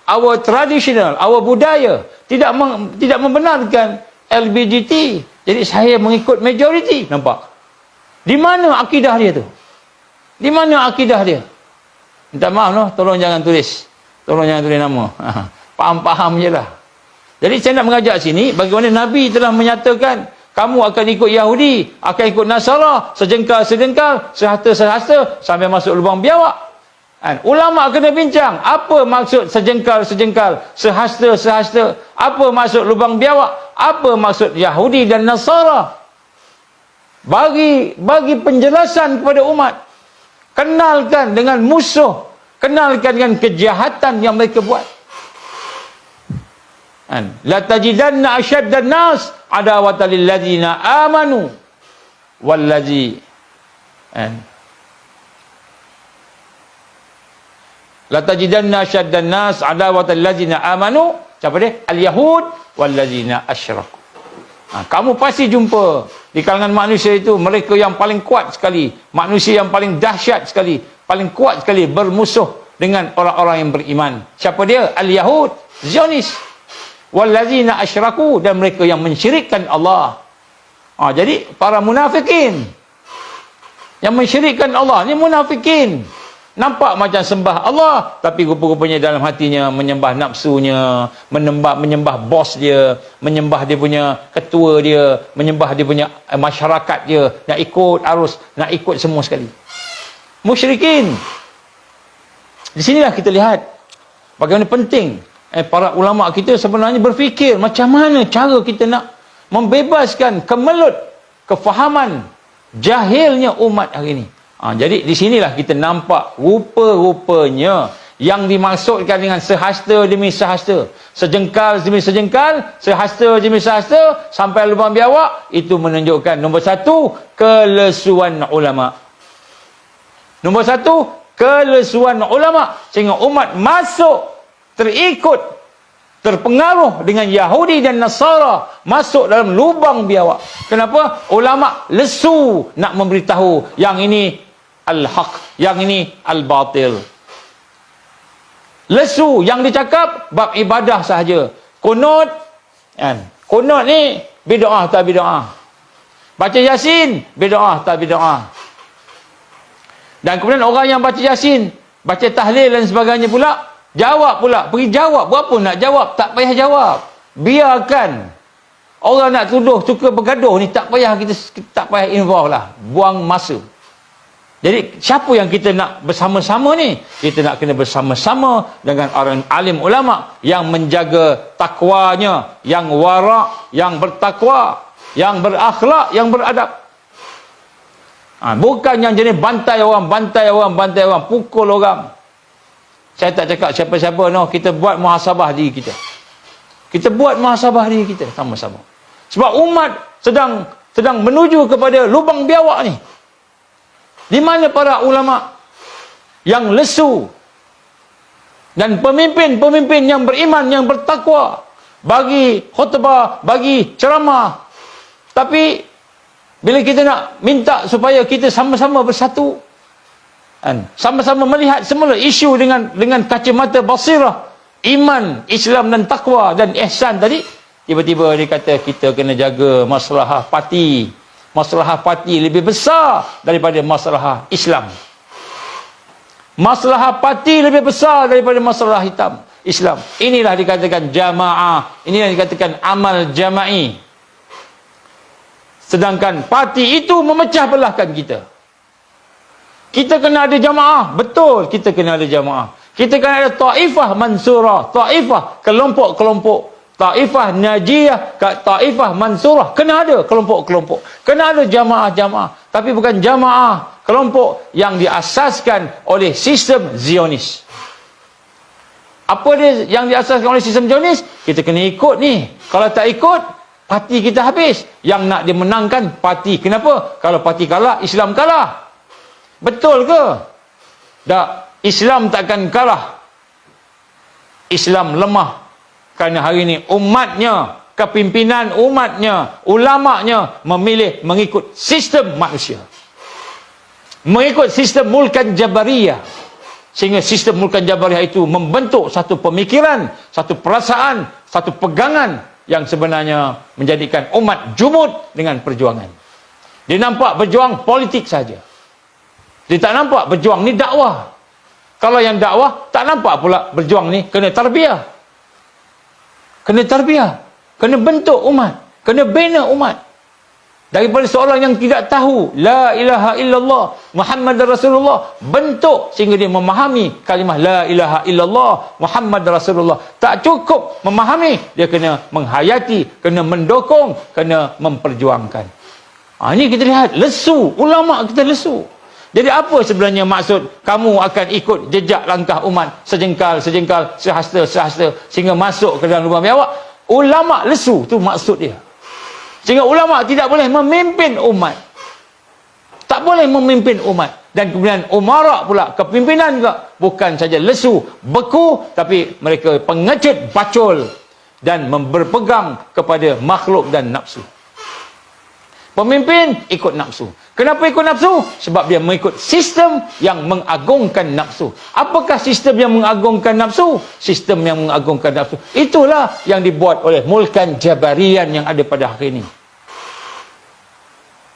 Speaker 1: our traditional, our budaya tidak membenarkan LGBT. Jadi saya mengikut majoriti. Nampak? Di mana akidah dia tu? Di mana akidah dia? Minta maaf noh, tolong jangan tulis. Tolong jangan tulis nama. Faham-faham je lah. Jadi saya nak mengajak sini bagaimana Nabi telah menyatakan kamu akan ikut Yahudi, akan ikut Nasara, sejengkal-sejengkal, sehasta-sehasta sampai masuk lubang biawak. Ulama kena bincang apa maksud sejengkal-sejengkal, sehasta-sehasta, apa maksud lubang biawak, apa maksud Yahudi dan Nasara. Bagi penjelasan kepada umat. Kenalkan dengan musuh, kenalkan dengan kejahatan yang mereka buat. La tajidanna asyaddan nas adawatan lil ladzina amanu wallazi la tajidanna asyaddan nas adawatan lil ladzina amanu, siapa dia? Al-yahud wallazina asyraku. Kamu pasti jumpa di kalangan manusia itu mereka yang paling kuat sekali, manusia yang paling dahsyat sekali, paling kuat sekali bermusuh dengan orang-orang yang beriman. Siapa dia? Al-yahud, Zionis, wallazina asyraku, dan mereka yang mensyirikkan Allah. Jadi para munafikin yang mensyirikkan Allah ni munafikin. Nampak macam sembah Allah, tapi rupa-rupanya dalam hatinya menyembah nafsunya, menyembah bos dia, menyembah dia punya ketua dia, menyembah dia punya masyarakat dia, nak ikut arus, nak ikut semua sekali. Musyrikin. Di sinilah kita lihat bagaimana penting para ulama kita sebenarnya berfikir macam mana cara kita nak membebaskan kemelut kefahaman jahilnya umat hari ini. Jadi di sinilah kita nampak rupa-rupanya yang dimaksudkan dengan sehasta demi sehasta, sejengkal demi sejengkal, sehasta demi sehasta sampai lubang biawak, itu menunjukkan nombor satu, kelesuan ulama. Nombor satu, kelesuan ulama, sehingga umat masuk, terikut, terpengaruh dengan Yahudi dan Nasara, masuk dalam lubang biawak. Kenapa? Ulama lesu nak memberitahu yang ini al-haq, yang ini al-batil. Lesu yang dicakap bab ibadah sahaja. Kunut, kan? Kunut ni bid'ah tak bid'ah? Baca Yasin bid'ah tak bid'ah? Dan kemudian orang yang baca Yasin, baca tahlil dan sebagainya pula, jawab pula, pergi jawab. Buat apa nak jawab? Tak payah jawab. Biarkan. Orang nak tuduh suka bergaduh ni, tak payah involve lah. Buang masa. Jadi siapa yang kita nak bersama-sama ni? Kita nak kena bersama-sama dengan orang alim ulama yang menjaga takwanya, yang wara', yang bertakwa, yang berakhlak, yang beradab. Bukan yang jenis bantai orang, pukul orang. Saya tak cakap siapa-siapa, no. Kita buat muhasabah diri kita. Kita buat muhasabah diri kita sama-sama. Sebab umat sedang menuju kepada lubang biawak ni. Di mana para ulama yang lesu dan pemimpin-pemimpin yang beriman, yang bertakwa, bagi khutbah, bagi ceramah. Tapi bila kita nak minta supaya kita sama-sama bersatu, sama-sama melihat semula isu dengan kacamata basirah, iman, Islam dan takwa dan ihsan tadi, tiba-tiba dia kata kita kena jaga maslahah parti, masalah parti lebih besar daripada masalah Islam. Masalah parti lebih besar daripada masalah Islam. Inilah dikatakan jamaah, inilah dikatakan amal jama'i. Sedangkan parti itu memecah belahkan kita. Kita kena ada jamaah, betul, kita kena ada jamaah. Kita kena ada taifah mansurah, taifah kelompok-kelompok, taifah najiyah, taifah mansurah, kena ada kelompok-kelompok, kena ada jamaah-jamaah, tapi bukan jamaah kelompok yang diasaskan oleh sistem Zionis. Apa dia yang diasaskan oleh sistem Zionis? Kita kena ikut ni. Kalau tak ikut, parti kita habis. Yang nak dimenangkan parti. Kenapa? Kalau parti kalah, Islam kalah. Betul ke? Tak. Islam takkan kalah. Islam lemah. Kerana hari ini umatnya, kepimpinan umatnya, ulamanya memilih mengikut sistem manusia. Mengikut sistem Mulkan Jabariyah. Sehingga sistem Mulkan Jabariyah itu membentuk satu pemikiran, satu perasaan, satu pegangan yang sebenarnya menjadikan umat jumud dengan perjuangan. Dia nampak berjuang politik saja. Dia tak nampak berjuang ni dakwah. Kalau yang dakwah, tak nampak pula berjuang ni kena tarbiyah. Kena tarbiyah. Kena bentuk umat. Kena bina umat. Daripada seorang yang tidak tahu la ilaha illallah Muhammad Rasulullah, bentuk sehingga dia memahami kalimah la ilaha illallah Muhammad Rasulullah. Tak cukup memahami, dia kena menghayati, kena mendukung, kena memperjuangkan. Ini kita lihat lesu, ulama kita lesu. Jadi apa sebenarnya maksud kamu akan ikut jejak langkah umat sejengkal-sejengkal, sehasta-sehasta sehingga masuk ke dalam lubang biawak? Ulama lesu, tu maksud dia. Sehingga ulama tidak boleh memimpin umat. Tak boleh memimpin umat. Dan kemudian umara pula, kepimpinan juga bukan saja lesu, beku, tapi mereka pengecut, bacol dan berpegang kepada makhluk dan nafsu. Pemimpin ikut nafsu. Kenapa ikut nafsu? Sebab dia mengikut sistem yang mengagungkan nafsu. Apakah sistem yang mengagungkan nafsu? Sistem yang mengagungkan nafsu. Itulah yang dibuat oleh Mulkan Jabarian yang ada pada hari ini.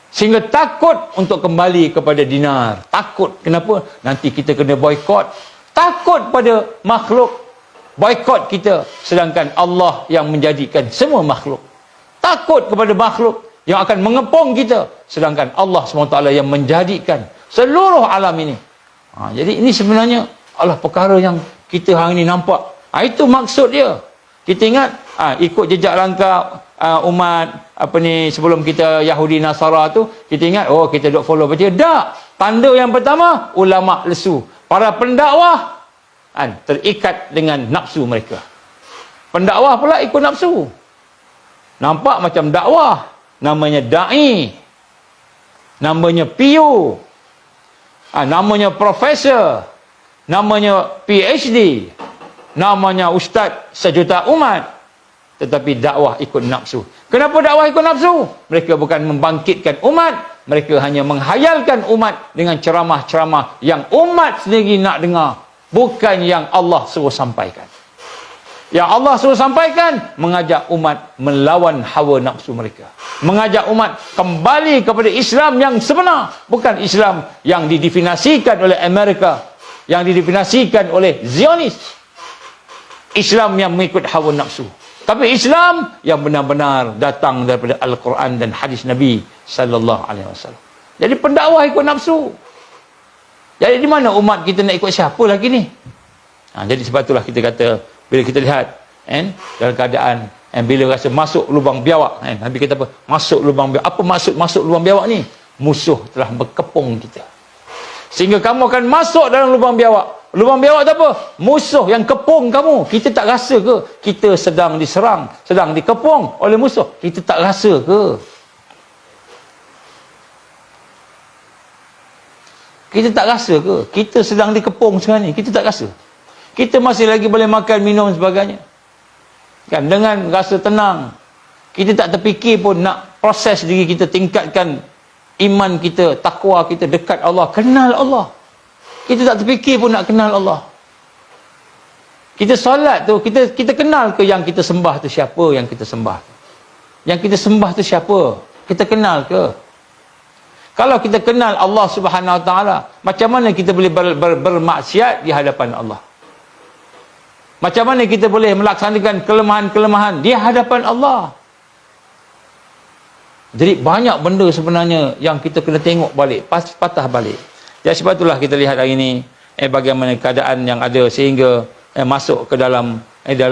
Speaker 1: Sehingga takut untuk kembali kepada dinar. Takut. Kenapa? Nanti kita kena boykot. Takut pada makhluk. Boykot kita. Sedangkan Allah yang menjadikan semua makhluk. Takut kepada makhluk yang akan mengepung kita, sedangkan Allah SWT yang menjadikan seluruh alam ini. Jadi ini sebenarnya adalah perkara yang kita hari ini nampak. Itu maksud dia. Kita ingat ikut jejak langkah umat sebelum kita Yahudi Nasara tu, kita ingat kita duk follow baca. Tak. Tanda yang pertama, ulama lesu. Para pendakwah terikat dengan nafsu mereka. Pendakwah pula ikut nafsu. Nampak macam dakwah. Namanya da'i, namanya PU, namanya profesor, namanya PhD, namanya ustaz sejuta umat, tetapi dakwah ikut nafsu. Kenapa dakwah ikut nafsu? Mereka bukan membangkitkan umat, mereka hanya menghayalkan umat dengan ceramah-ceramah yang umat sendiri nak dengar, bukan yang Allah suruh sampaikan. Yang Allah suruh sampaikan, mengajak umat melawan hawa nafsu mereka. Mengajak umat kembali kepada Islam yang sebenar. Bukan Islam yang didefinisikan oleh Amerika. Yang didefinisikan oleh Zionis. Islam yang mengikut hawa nafsu. Tapi Islam yang benar-benar datang daripada Al-Quran dan hadis Nabi sallallahu alaihi wasallam. Jadi pendakwah ikut nafsu. Jadi di mana umat kita nak ikut siapa lagi ni? Jadi sebab itulah kita kata, bila kita lihat dalam keadaan bila rasa masuk lubang biawak, Nabi kata apa? Masuk lubang biawak. Apa maksud masuk lubang biawak ni? Musuh telah berkepung kita. Sehingga kamu akan masuk dalam lubang biawak. Lubang biawak tu apa? Musuh yang kepung kamu. Kita tak rasa ke kita sedang diserang, sedang dikepung oleh musuh? Kita tak rasa ke? Kita tak rasa ke? Kita sedang dikepung sekarang ni. Kita tak rasa. Kita masih lagi boleh makan, minum sebagainya. Kan, dengan rasa tenang. Kita tak terfikir pun nak proses diri kita, tingkatkan iman kita, takwa kita dekat Allah, kenal Allah. Kita tak terfikir pun nak kenal Allah. Kita solat tu, kita kenal ke yang kita sembah tu siapa yang kita sembah tu? Yang kita sembah tu siapa? Kita kenal ke? Kalau kita kenal Allah Subhanahu Wa Taala, macam mana kita boleh bermaksiat di hadapan Allah? Macam mana kita boleh melaksanakan kelemahan-kelemahan di hadapan Allah? Jadi banyak benda sebenarnya yang kita kena tengok balik, patah balik. Jadi sebab itulah kita lihat hari ini bagaimana keadaan yang ada sehingga masuk ke dalam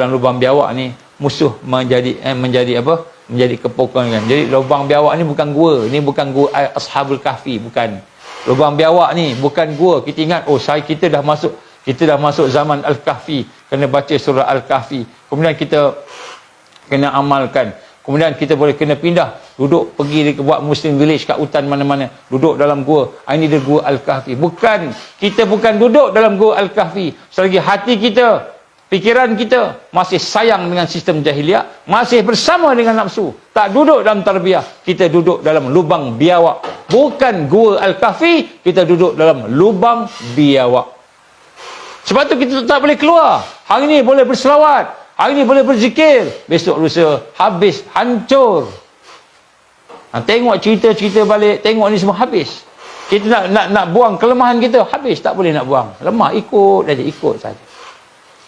Speaker 1: lubang biawak ni musuh menjadi kepokongan. Jadi lubang biawak ni bukan gua, ini bukan gua Ashabul Kahfi, bukan. Lubang biawak ni bukan gua. Kita ingat kita dah masuk zaman Al-Kahfi, kena baca surah Al-Kahfi. Kemudian kita kena amalkan. Kemudian kita boleh kena pindah, duduk pergi buat Muslim village kat hutan mana-mana, duduk dalam gua. Ini dia gua Al-Kahfi. Bukan, kita bukan duduk dalam gua Al-Kahfi. Selagi hati kita, fikiran kita masih sayang dengan sistem jahiliah, masih bersama dengan nafsu, tak duduk dalam tarbiyah, kita duduk dalam lubang biawak. Bukan gua Al-Kahfi, kita duduk dalam lubang biawak. Sebab tu kita tak boleh keluar. Hari ni boleh berselawat, hari ni boleh berzikir, besok lusa habis, hancur. Tengok cerita-cerita balik, tengok ni semua habis. Kita nak buang kelemahan kita, habis, tak boleh nak buang. Lemah, ikut saja.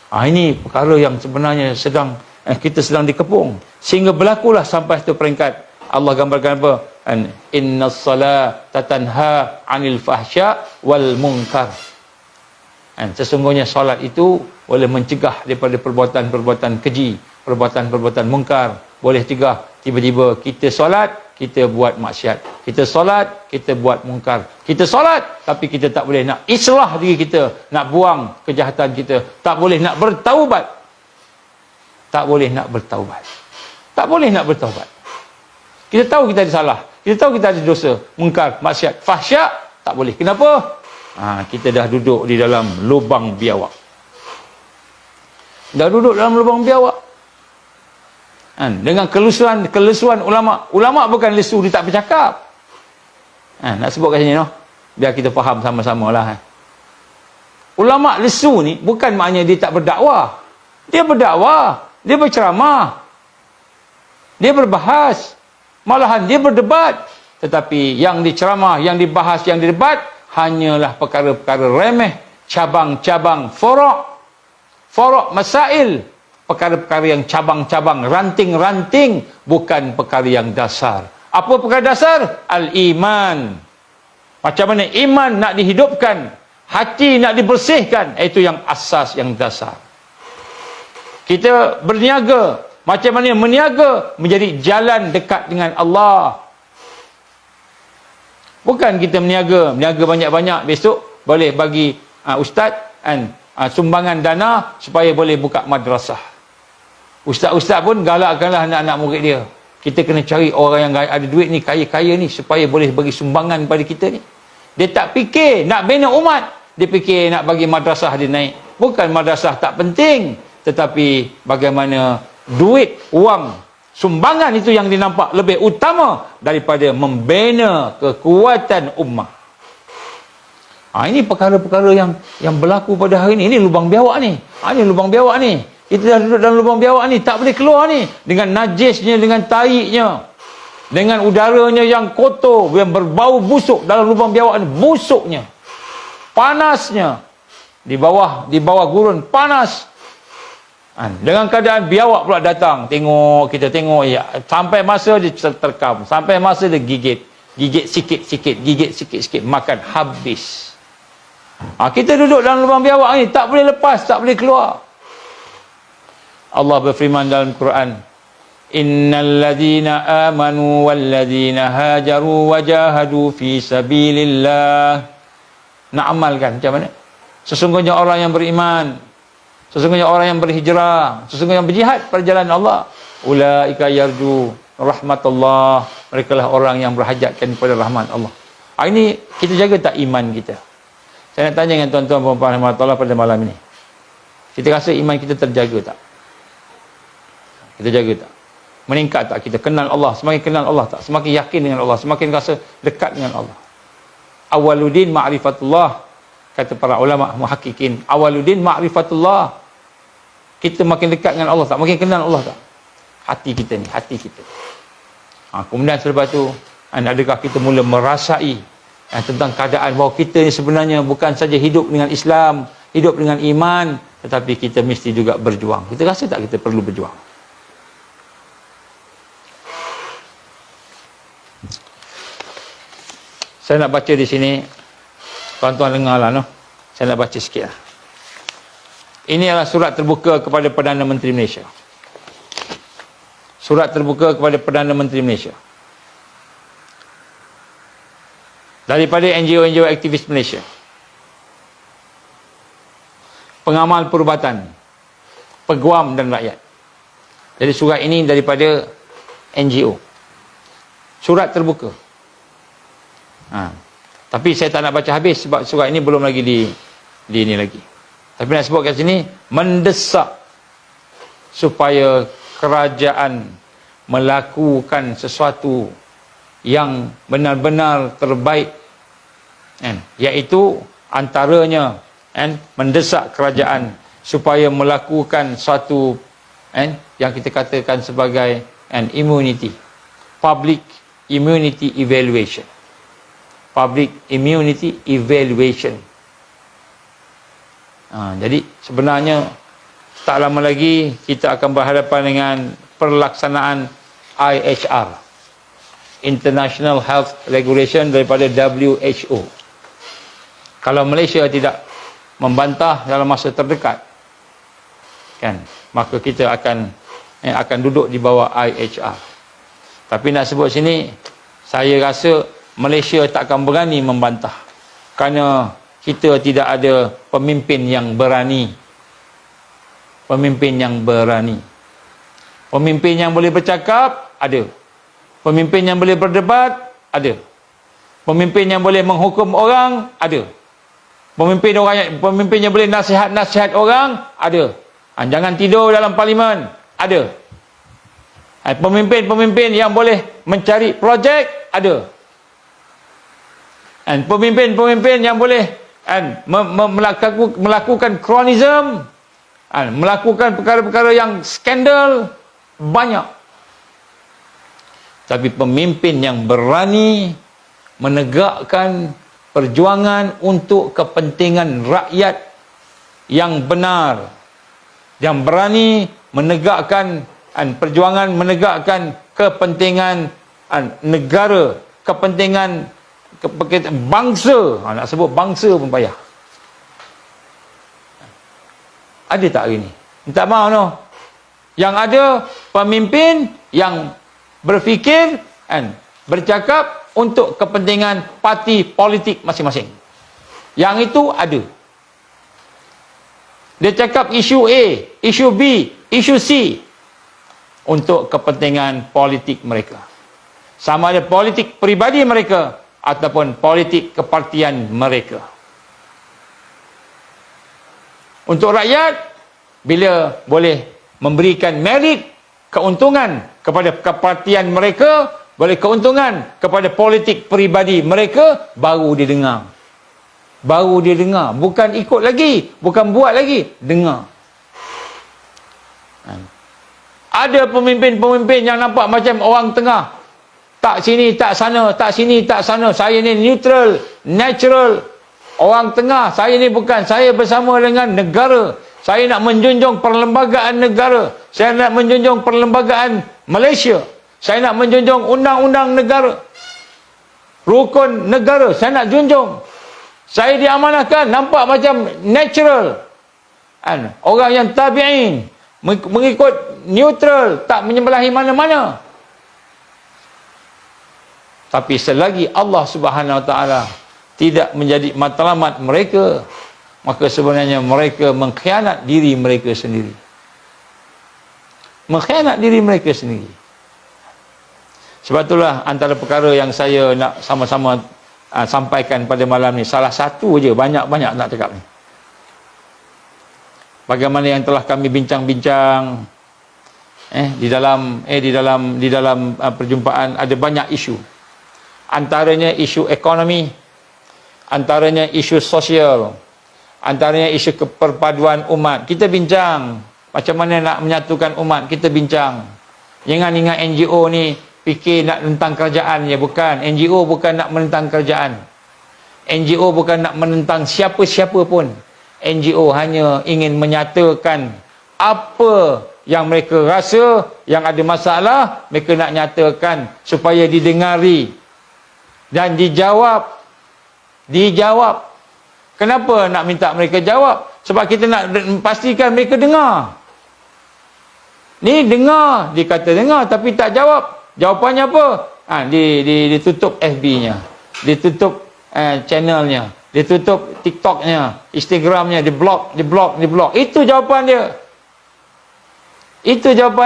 Speaker 1: Ini perkara yang sebenarnya kita sedang dikepung. Sehingga berlakulah sampai satu peringkat. Allah gambarkan apa? Innas salata tanha 'anil fahsya wal munkar. Sesungguhnya solat itu boleh mencegah daripada perbuatan-perbuatan keji, perbuatan-perbuatan mungkar. Boleh cegah. Tiba-tiba kita solat, kita buat maksiat. Kita solat, kita buat mungkar. Kita solat, tapi kita tak boleh nak islah diri kita, nak buang kejahatan kita. Tak boleh nak bertaubat. Tak boleh nak bertaubat. Tak boleh nak bertaubat. Kita tahu kita ada salah. Kita tahu kita ada dosa, mungkar, maksiat, fahsyak, tak boleh. Kenapa? Kita dah duduk di dalam lubang biawak. Dah duduk dalam lubang biawak. Dengan kelesuan ulama. Ulama bukan lesu, dia tak bercakap. Nak sebut kat sini, no? Biar kita faham sama-sama lah. Ulama lesu ni bukan maknanya dia tak berdakwah. Dia berdakwah, dia berceramah, dia berbahas, malahan dia berdebat. Tetapi yang diceramah, yang dibahas, yang didebat hanyalah perkara-perkara remeh, cabang-cabang forok masail, perkara-perkara yang cabang-cabang, ranting-ranting, bukan perkara yang dasar. Apa perkara dasar? Al-iman. Macam mana iman nak dihidupkan, hati nak dibersihkan, itu yang asas, yang dasar. Kita berniaga, macam mana meniaga menjadi jalan dekat dengan Allah. Bukan kita meniaga banyak-banyak, besok boleh bagi ustaz sumbangan dana supaya boleh buka madrasah. Ustaz-ustaz pun galakkanlah anak-anak murid dia. Kita kena cari orang yang ada duit ni, kaya-kaya ni, supaya boleh bagi sumbangan kepada kita ni. Dia tak fikir nak bina umat, dia fikir nak bagi madrasah dia naik. Bukan madrasah tak penting, tetapi bagaimana duit, wang, sumbangan itu yang dinampak lebih utama daripada membina kekuatan ummah. Ini perkara-perkara yang berlaku pada hari ini. Ini lubang biawak ni. Ini lubang biawak ni. Kita dah duduk dalam lubang biawak ni, tak boleh keluar ni. Dengan najisnya, dengan taiknya, dengan udaranya yang kotor, yang berbau busuk dalam lubang biawak ni, busuknya, panasnya. Di bawah gurun panas. Dengan keadaan biawak pula datang, kita tengok ya, sampai masa dia terkam, sampai masa dia gigit sikit-sikit, makan habis. Kita duduk dalam lubang biawak ni, tak boleh lepas, tak boleh keluar. Allah berfirman dalam Quran, innal ladzina amanu wal ladzina hajaru wajahadu fi sabilillah. Nak amalkan macam mana? Sesungguhnya orang yang beriman, sesungguhnya orang yang berhijrah, sesungguhnya yang berjihad pada jalan Allah, ulaika yarju rahmatullah, mereka lah orang yang berhajatkan kepada rahmat Allah. Ini kita jaga tak iman kita? Saya nak tanya dengan tuan-tuan puan-puan rahmatullah pada malam ini. Kita rasa iman kita terjaga tak? Kita jaga tak? Meningkat tak kita kenal Allah? Semakin kenal Allah tak? Semakin yakin dengan Allah, semakin rasa dekat dengan Allah. Awaludin ma'rifatullah, kata para ulama muhakkikin, awaludin ma'rifatullah. Kita makin dekat dengan Allah tak? Makin kenal Allah tak? Hati kita ni, hati kita. Kemudian selepas tu Adakah kita mula merasai tentang keadaan bahawa kita ni sebenarnya bukan saja hidup dengan Islam, hidup dengan iman, tetapi kita mesti juga berjuang. Kita rasa tak kita perlu berjuang? Saya nak baca di sini, tuan-tuan dengarlah, no? Saya nak baca sikit lah. Ini adalah surat terbuka kepada Perdana Menteri Malaysia. Surat terbuka kepada Perdana Menteri Malaysia daripada NGO-NGO aktivis Malaysia, pengamal perubatan, peguam dan rakyat. Jadi surat ini daripada NGO. Surat terbuka. Tapi saya tak nak baca habis sebab surat ini belum lagi di ini lagi. Tapi nak sebut kat sini, mendesak supaya kerajaan melakukan sesuatu yang benar-benar terbaik, iaitu antaranya mendesak kerajaan supaya melakukan suatu yang kita katakan sebagai immunity, public immunity evaluation. Public immunity evaluation. Jadi sebenarnya tak lama lagi kita akan berhadapan dengan pelaksanaan IHR, International Health Regulation, daripada WHO. Kalau Malaysia tidak membantah dalam masa terdekat, maka kita akan duduk di bawah IHR. Tapi nak sebut sini, saya rasa Malaysia tak akan berani membantah kerana kita tidak ada pemimpin yang berani. Pemimpin yang berani. Pemimpin yang boleh bercakap, ada. Pemimpin yang boleh berdebat, ada. Pemimpin yang boleh menghukum orang, ada. Pemimpin yang boleh nasihat-nasihat orang, ada. Jangan tidur dalam parlimen, ada. Pemimpin-pemimpin yang boleh mencari projek, ada. Pemimpin-pemimpin yang boleh melakukan kronism, melakukan perkara-perkara yang skandal, banyak. Tapi pemimpin yang berani menegakkan perjuangan untuk kepentingan rakyat yang benar, yang berani menegakkan perjuangan menegakkan kepentingan negara, kepentingan bangsa. Nak sebut bangsa pun payah. Ada tak hari ni? Tak mahu, no. Yang ada pemimpin yang berfikir bercakap untuk kepentingan parti politik masing-masing. Yang itu ada. Dia cakap isu A, isu B, isu C untuk kepentingan politik mereka. Sama ada politik peribadi mereka ataupun politik kepartian mereka. Untuk rakyat, bila boleh memberikan merit, keuntungan kepada kepartian mereka, boleh keuntungan kepada politik peribadi mereka, baru dia dengar. Baru dia dengar. Bukan ikut lagi, bukan buat lagi, dengar. Ada pemimpin-pemimpin yang nampak macam orang tengah. Tak sini, tak sana, tak sini, tak sana. Saya ni neutral, natural. Orang tengah, saya ni bukan. Saya bersama dengan negara. Saya nak menjunjung perlembagaan negara. Saya nak menjunjung perlembagaan Malaysia. Saya nak menjunjung undang-undang negara. Rukun negara, saya nak junjung. Saya diamanahkan, nampak macam natural. Orang yang tabi'in, mengikut neutral, tak menyebelahi mana-mana. Tapi selagi Allah Subhanahu Wa Taala tidak menjadi matlamat mereka, maka sebenarnya mereka mengkhianat diri mereka sendiri. Mengkhianat diri mereka sendiri. Sebab itulah antara perkara yang saya nak sama-sama sampaikan pada malam ni, salah satu je, banyak-banyak nak cakap ni. Bagaimana yang telah kami bincang-bincang di dalam perjumpaan, ada banyak isu. Antaranya isu ekonomi, antaranya isu sosial, antaranya isu keperpaduan umat. Kita bincang macam mana nak menyatukan umat, kita bincang. Jangan ingat NGO ni fikir nak menentang kerajaan je, bukan. NGO bukan nak menentang kerajaan. NGO bukan nak menentang siapa-siapa pun. NGO hanya ingin menyatakan apa yang mereka rasa yang ada masalah, mereka nak nyatakan supaya didengari dan dijawab. Kenapa nak minta mereka jawab? Sebab kita nak pastikan mereka dengar. Ni dengar, dia kata dengar tapi tak jawab. Jawapannya apa? Ditutup FB-nya, ditutup channelnya, ditutup TikTok-nya, Instagram-nya, di block. Itu jawapan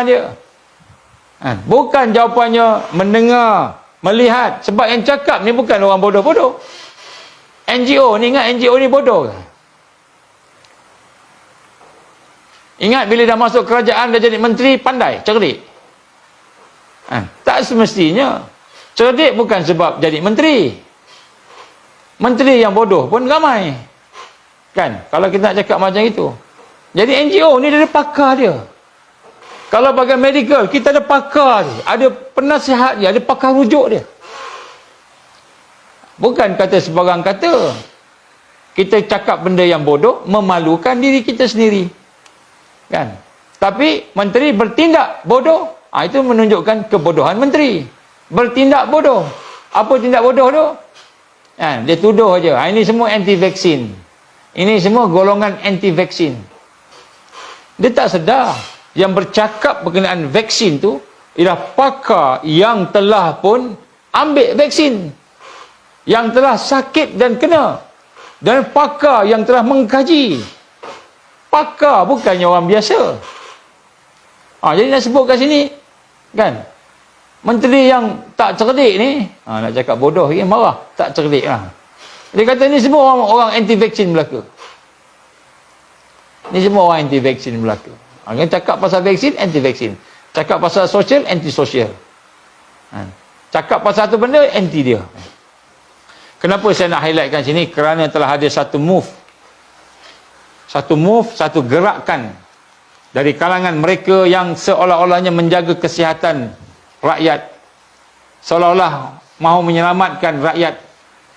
Speaker 1: dia. Bukan jawapannya mendengar, melihat. Sebab yang cakap ni bukan orang bodoh-bodoh. NGO ni, ingat NGO ni bodoh ke? Ingat bila dah masuk kerajaan, dah jadi menteri, pandai, cerdik. Tak semestinya. Cerdik bukan sebab jadi menteri. Menteri yang bodoh pun ramai. Kan? Kalau kita nak cakap macam itu. Jadi NGO ni dia ada pakar dia. Kalau bagian medical, kita ada pakar dia. Ada penasihat dia, ada pakar rujuk dia. Bukan kata sebarang kata. Kita cakap benda yang bodoh, memalukan diri kita sendiri. Kan? Tapi menteri bertindak bodoh, itu menunjukkan kebodohan menteri. Bertindak bodoh. Apa tindak bodoh tu? Dia tuduh aja. Ini semua anti-vaksin. Ini semua golongan anti-vaksin. Dia tak sedar yang bercakap berkenaan vaksin tu ialah pakar yang telah pun ambil vaksin, yang telah sakit dan kena, dan pakar yang telah mengkaji. Pakar, bukannya orang biasa. Jadi nak sebut kat sini, kan, menteri yang tak cerdik ni, nak cakap bodoh lagi, marah, tak cerdik lah. Dia kata ni semua orang anti-vaksin Melaka. Ni semua orang anti-vaksin Melaka. Dia cakap pasal vaksin, anti-vaksin. Cakap pasal sosial, anti-sosial. Cakap pasal satu benda, anti dia. Kenapa saya nak highlightkan sini? Kerana telah ada satu move, satu gerakan dari kalangan mereka yang seolah-olahnya menjaga kesihatan rakyat, seolah-olah mahu menyelamatkan rakyat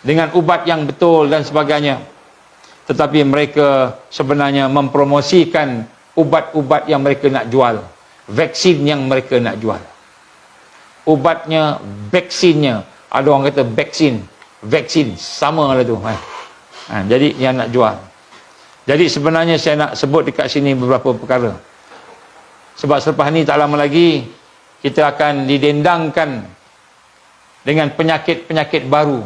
Speaker 1: dengan ubat yang betul dan sebagainya. Tetapi mereka sebenarnya mempromosikan ubat-ubat yang mereka nak jual, vaksin yang mereka nak jual. Ubatnya, vaksinnya. Ada orang kata vaksin sama lah tu. Jadi yang nak jual. Jadi sebenarnya saya nak sebut dekat sini beberapa perkara. Sebab selepas ni tak lama lagi kita akan didendangkan dengan penyakit-penyakit baru.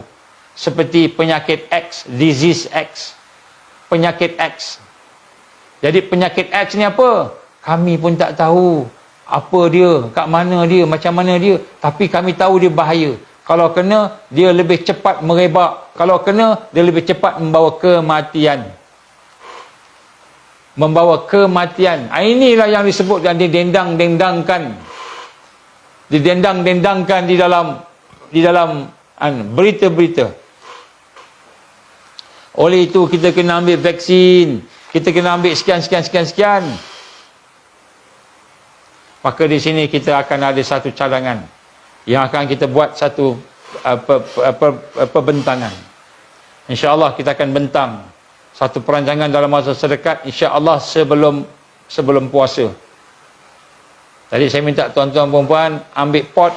Speaker 1: Seperti penyakit X, disease X. Penyakit X. Jadi penyakit X ni apa? Kami pun tak tahu apa dia, kat mana dia, macam mana dia. Tapi kami tahu dia bahaya. Kalau kena, dia lebih cepat merebak. Kalau kena, dia lebih cepat membawa kematian. Membawa kematian. Inilah yang disebut dan didendang-dendangkan. Didendang-dendangkan di dalam berita-berita. Oleh itu kita kena ambil vaksin. Kita kena ambil sekian. Maka di sini kita akan ada satu cadangan yang akan kita buat satu perbentangan. InsyaAllah kita akan bentang satu perancangan dalam masa sedekat, insyaAllah sebelum puasa. Tadi saya minta tuan-tuan perempuan ambil pot,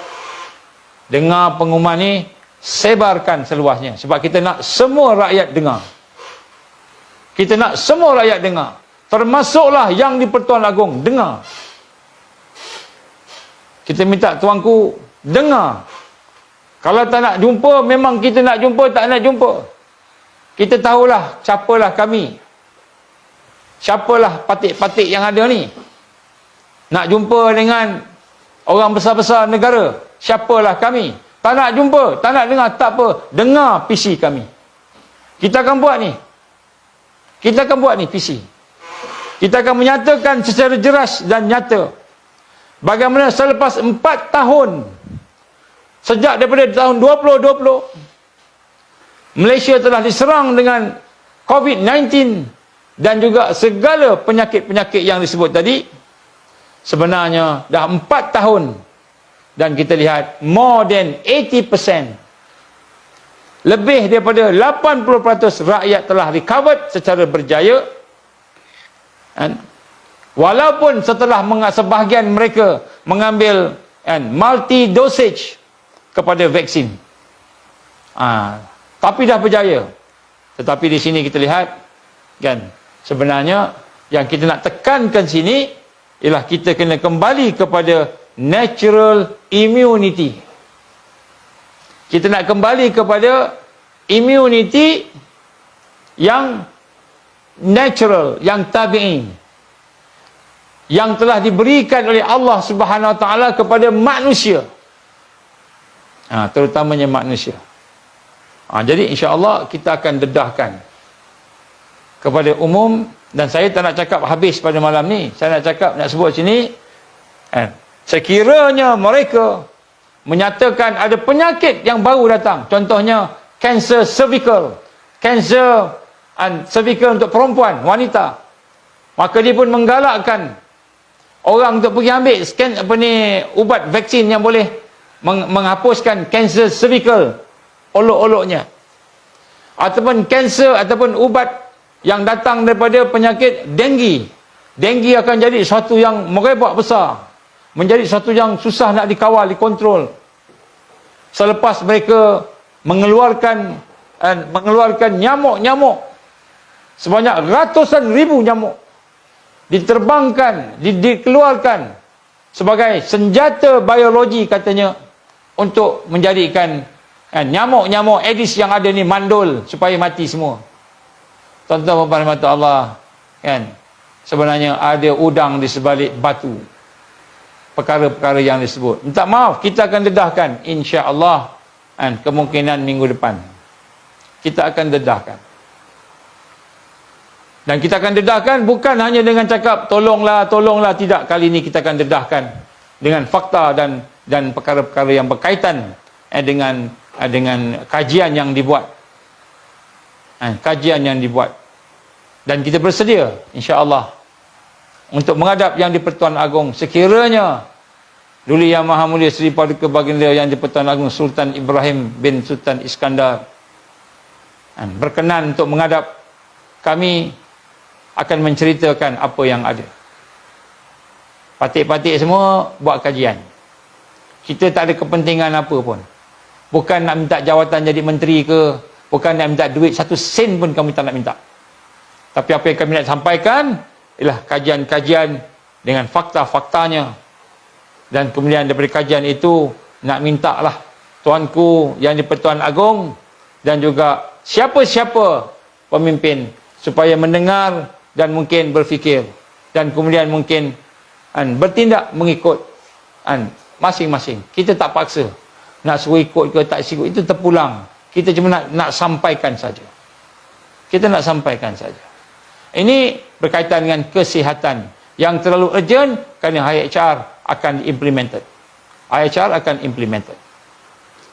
Speaker 1: dengar pengumuman ni, sebarkan seluasnya. Sebab kita nak semua rakyat dengar. Kita nak semua rakyat dengar. Termasuklah yang di Pertuan Agong dengar. Kita minta tuanku dengar. Kalau tak nak jumpa, memang kita nak jumpa, tak nak jumpa. Kita tahulah siapalah kami. Siapalah patik-patik yang ada ni. Nak jumpa dengan orang besar-besar negara. Siapalah kami. Tak nak jumpa, tak nak dengar, tak apa. Dengar PC kami. Kita akan buat ni. Kita akan buat ni PC. Kita akan menyatakan secara jelas dan nyata bagaimana selepas 4 tahun sejak daripada tahun 2020 Malaysia telah diserang dengan COVID-19 dan juga segala penyakit-penyakit yang disebut tadi. Sebenarnya dah 4 tahun Dan kita lihat more than 80%, lebih daripada 80% rakyat telah recovered secara berjaya. And walaupun setelah sebahagian mereka mengambil multi dosage kepada vaksin, tapi dah berjaya. Tetapi di sini kita lihat kan, sebenarnya yang kita nak tekankan sini ialah kita kena kembali kepada natural immunity. Kita nak kembali kepada immunity yang natural, yang tabi'i, yang telah diberikan oleh Allah Subhanahu Wa Taala kepada manusia, terutamanya manusia. Jadi insya-Allah kita akan dedahkan kepada umum, dan saya tak nak cakap habis pada malam ni. Saya nak cakap, nak sebut sini, sekiranya mereka menyatakan ada penyakit yang baru datang, contohnya kanser cervical, kanser cervical untuk perempuan, wanita, maka dia pun menggalakkan orang untuk pergi ambil ubat vaksin yang boleh menghapuskan kanser cervical olok-oloknya, ataupun kanser, ataupun ubat yang datang daripada penyakit denggi. Denggi akan jadi sesuatu yang merebak besar, menjadi sesuatu yang susah nak dikawal, dikontrol. Selepas mereka mengeluarkan nyamuk-nyamuk sebanyak ratusan ribu nyamuk, diterbangkan, dikeluarkan sebagai senjata biologi katanya, untuk menjadikan nyamuk-nyamuk Aedes yang ada ni mandul supaya mati semua. Tuan-tuan dan puan Allah, kan, sebenarnya ada udang di sebalik batu perkara-perkara yang disebut. Minta maaf, kita akan dedahkan insya-Allah, kemungkinan minggu depan kita akan dedahkan. Dan kita akan dedahkan bukan hanya dengan cakap tolonglah, tolonglah, tidak. Kali ini kita akan dedahkan dengan fakta dan perkara-perkara yang berkaitan dengan kajian yang dibuat. Kajian yang dibuat. Dan kita bersedia insya-Allah untuk menghadap Yang di-Pertuan Agong, sekiranya Duli Yang Maha Mulia Seri Paduka Baginda Yang di-Pertuan Agong Sultan Ibrahim bin Sultan Iskandar berkenan untuk menghadap, kami akan menceritakan apa yang ada. Patik-patik semua buat kajian. Kita tak ada kepentingan apa pun. Bukan nak minta jawatan jadi menteri ke, bukan nak minta duit 1 sen pun kami tak nak minta. Tapi apa yang kami nak sampaikan ialah kajian-kajian dengan fakta-faktanya. Dan kemudian daripada kajian itu nak minta lah Tuanku Yang di-Pertuan Agong dan juga siapa-siapa pemimpin supaya mendengar dan mungkin berfikir, dan kemudian mungkin bertindak mengikut masing-masing. Kita tak paksa nak suruh ikut ke tak ikut, itu terpulang. Kita cuma nak sampaikan saja. Kita nak sampaikan saja. Ini berkaitan dengan kesihatan yang terlalu urgent, kerana IHR akan implemented. IHR akan implemented.